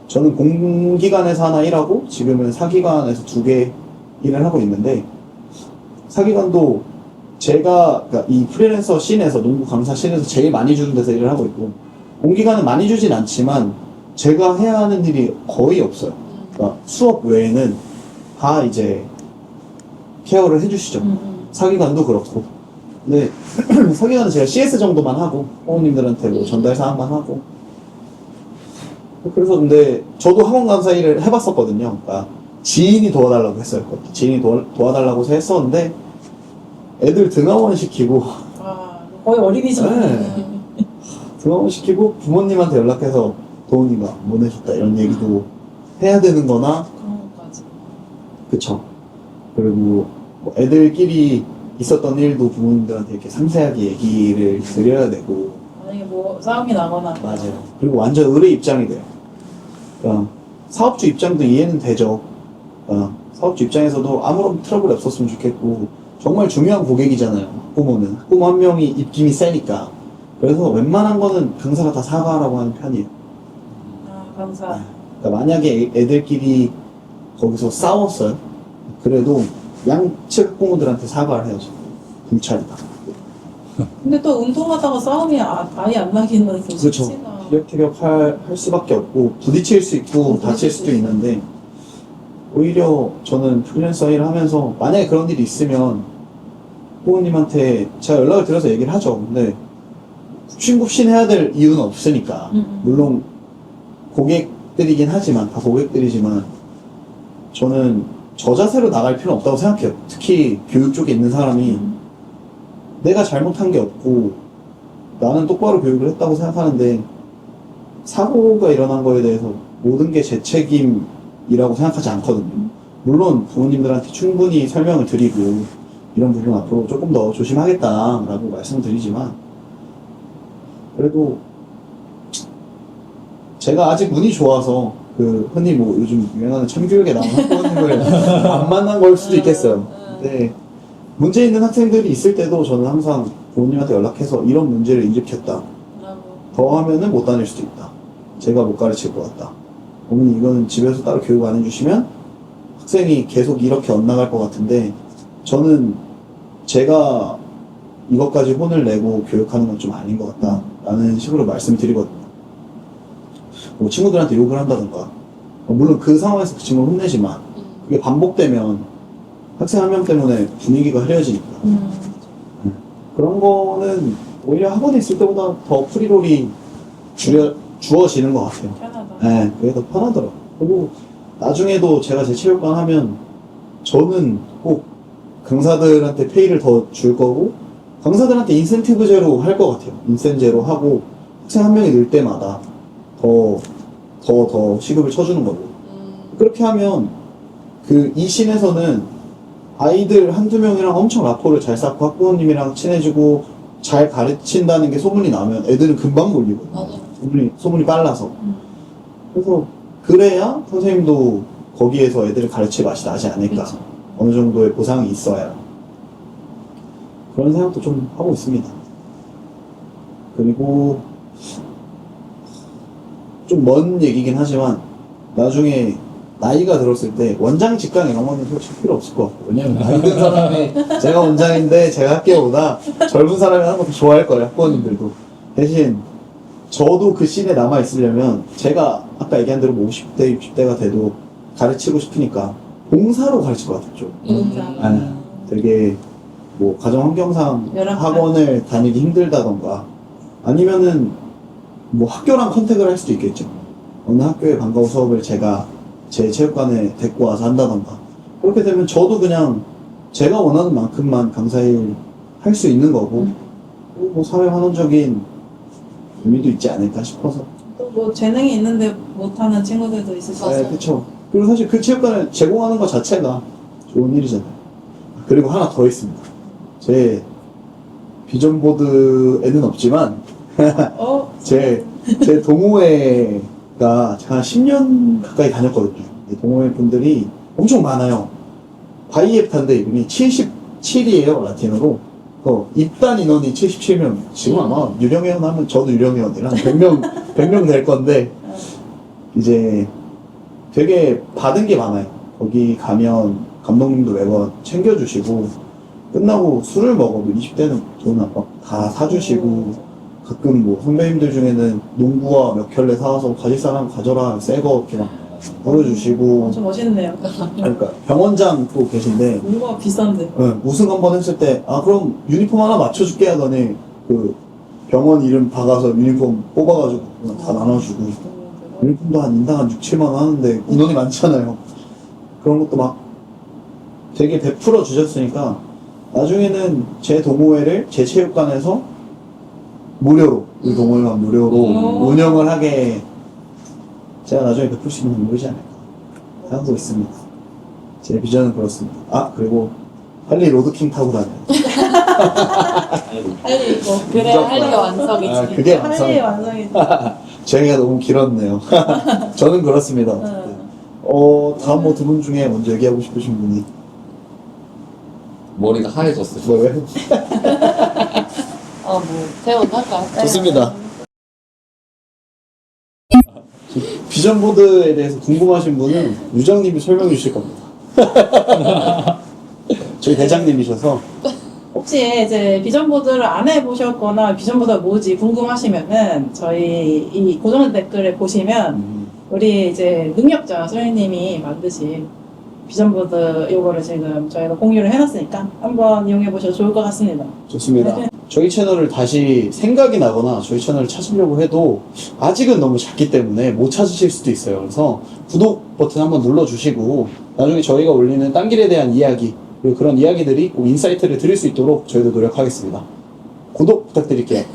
저는 공기관에서 하나 일하고 지금은 사기관에서 2개 일을 하고 있는데 사기관도 제가 그러니까 이 프리랜서 씬에서 농구 강사 씬에서 제일 많이 주는 데서 일을 하고 있고 공기관은 많이 주진 않지만 제가 해야 하는 일이 거의 없어요. 그러니까 수업 외에는 다 이제 케어를 해주시죠. 사기관도 그렇고 근데 사기관은 제가 CS 정도만 하고 부모님들한테 뭐 전달 사항만 하고 그래서 근데 저도 학원 강사 일을 해봤었거든요. 그러니까 지인이 도와달라고 했어요. 지인이 도와달라고 해서 했었는데 애들 등하원 시키고 거의 어린이집. 네. 등하원 시키고 부모님한테 연락해서 도훈이가 못 내줬다 이런 얘기도 해야 되는 거나 그런 것까지. 그쵸. 그리고 뭐 애들끼리 있었던 일도 부모님들한테 이렇게 상세하게 얘기를 드려야 되고 만약에 뭐 싸움이 나거나. 맞아요. 그리고 완전 의뢰 입장이 돼요. 그러니까 사업주 입장도 이해는 되죠. 그러니까 사업주 입장에서도 아무런 트러블이 없었으면 좋겠고 정말 중요한 고객이잖아요. 학부모는. 학부모 한 명이 입김이 세니까. 그래서 웬만한 거는 강사가 다 사과하라고 하는 편이에요. 강사. 그러니까 만약에 애들끼리 거기서 싸웠어요. 그래도 양측 학부모들한테 사과를 해야죠. 불찰이다. 근데 또 운동하다가 싸움이 아예 안 나기는 좀 그렇죠. 쉽지가. 티격태격 할 수밖에 없고 부딪힐 수 있고 다칠 수도 있는데 오히려 저는 프리랜서 일을 하면서 만약에 그런 일이 있으면 부모님한테 제가 연락을 드려서 얘기를 하죠. 근데 굽신굽신 해야 될 이유는 없으니까 물론 고객들이긴 하지만 다 고객들이지만 저는 저 자세로 나갈 필요는 없다고 생각해요. 특히 교육 쪽에 있는 사람이 내가 잘못한 게 없고 나는 똑바로 교육을 했다고 생각하는데 사고가 일어난 거에 대해서 모든 게 제 책임이라고 생각하지 않거든요. 물론 부모님들한테 충분히 설명을 드리고 이런 부분 앞으로 조금 더 조심하겠다라고 말씀드리지만 그래도 제가 아직 운이 좋아서 그 흔히 뭐 요즘 유행하는 참교육에 나오는 학부모님을 안 만난 걸 수도 있겠어요. 근데 문제 있는 학생들이 있을 때도 저는 항상 부모님한테 연락해서 이런 문제를 인식했다. 더 하면은 못 다닐 수도 있다. 제가 못 가르칠 것 같다. 어머니 이거는 집에서 따로 교육 안 해주시면 학생이 계속 이렇게 엇나갈 것 같은데 저는 제가 이것까지 혼을 내고 교육하는 건 좀 아닌 것 같다 라는 식으로 말씀드리거든요. 뭐 친구들한테 욕을 한다던가 물론 그 상황에서 그 친구를 혼내지만 그게 반복되면 학생 한 명 때문에 분위기가 흐려지니까 그런 거는 오히려 학원에 있을 때보다 더 프리롤이 주어지는 것 같아요. 편하다. 네, 그게 더 편하더라고요. 그리고 나중에도 제가 제 체육관 하면 저는 꼭 강사들한테 페이를 더 줄 거고 강사들한테 인센티브제로 할 것 같아요. 인센제로 하고 학생 한 명이 늘 때마다 더 시급을 쳐주는 거고 그렇게 하면 그 이 신에서는 아이들 한두 명이랑 엄청 라포를 잘 쌓고 학부모님이랑 친해지고 잘 가르친다는 게 소문이 나면 애들은 금방 몰리거든요. 맞아요. 소문이 빨라서. 그래서 그래야 선생님도 거기에서 애들을 가르칠 맛이 나지 않을까. 그쵸. 어느 정도의 보상이 있어야. 그런 생각도 좀 하고 있습니다. 그리고 좀 먼 얘기긴 하지만 나중에 나이가 들었을 때 원장 직강 이런 거는 솔직히 필요 없을 것 같고 왜냐면 나이 든 사람이 제가 원장인데 제가 할게보다 젊은 사람이 하는 것도 좋아할 거예요. 학부모님들도. 대신 저도 그 씬에 남아있으려면 제가 아까 얘기한 대로 뭐 50대, 60대가 돼도 가르치고 싶으니까 봉사로 가르칠 것 같았죠. 네, 되게 뭐 가정 환경상 열악한. 학원을 다니기 힘들다던가 아니면은 뭐 학교랑 컨택을 할 수도 있겠죠. 어느 학교의 방과후 수업을 제가 제 체육관에 데리고 와서 한다던가 그렇게 되면 저도 그냥 제가 원하는 만큼만 강사일 할 수 있는 거고 그리고 뭐 사회 환원적인 의미도 있지 않을까 싶어서. 또 뭐 재능이 있는데 못하는 친구들도 있을 수 네, 있어요. 그쵸. 그리고 사실 그 체육관을 제공하는 것 자체가 좋은 일이잖아요. 그리고 하나 더 있습니다. 제 비전보드에는 없지만 제 동호회가 제가 한 10년 가까이 다녔거든요. 이 동호회 분들이 엄청 많아요. 바이에프타인데 이름이 77이에요, 라틴어로. 입단 인원이 77명. 지금 아마 유령회원 하면 저도 유령회원이랑 100명 될 건데, 이제 되게 받은 게 많아요. 거기 가면 감독님도 매번 챙겨주시고, 끝나고 술을 먹어도 20대는 돈 다 사주시고, 가끔 뭐 선배님들 중에는 농구화 몇 켤레 사와서 가질 사람 가져라 새거 이렇게 막 보여주시고 엄청 멋있네요. 그러니까 병원장 또 계신데 뭔가 비싼데. 우승 한번 했을 때 그럼 유니폼 하나 맞춰줄게 하더니 그 병원 이름 박아서 유니폼 뽑아가지고 다 나눠주고 유니폼도 한 인당 한 6, 7만 원 하는데 인원이 많잖아요. 그런 것도 막 되게 베풀어 주셨으니까 나중에는 제 동호회를 제 체육관에서 무료로 우리 동호회가 무료로 운영을 하게 제가 나중에 베풀 수 있는 건모르지 않을까 생각하고 있습니다. 제 비전은 그렇습니다. 그리고 빨리 로드킹 타고 다녀요. 빨리 이거. 그래 할 게 완성이지. 그게 빨리 완성. 완성이지. 제가 너무 길었네요. 저는 그렇습니다. 다음 뭐 두 분 중에 먼저 얘기하고 싶으신 분이 머리가 하얘졌어요. 뭐예요? 뭐 세원 할까요? 좋습니다. 비전보드에 대해서 궁금하신 분은 유정님이 설명해 주실 겁니다. 저희 대장님이셔서 혹시 이제 비전보드를 안 해보셨거나 비전보드가 뭐지 궁금하시면은 저희 이 고정 댓글에 보시면 우리 이제 능력자 소희님이 만드신 비전보드 요거를 지금 저희가 공유를 해놨으니까 한번 이용해보셔도 좋을 것 같습니다. 좋습니다. 저희 채널을 다시 생각이 나거나 저희 채널을 찾으려고 해도 아직은 너무 작기 때문에 못 찾으실 수도 있어요. 그래서 구독 버튼 한번 눌러주시고 나중에 저희가 올리는 딴 길에 대한 이야기 그리고 그런 이야기들이 꼭 인사이트를 드릴 수 있도록 저희도 노력하겠습니다. 구독 부탁드릴게요.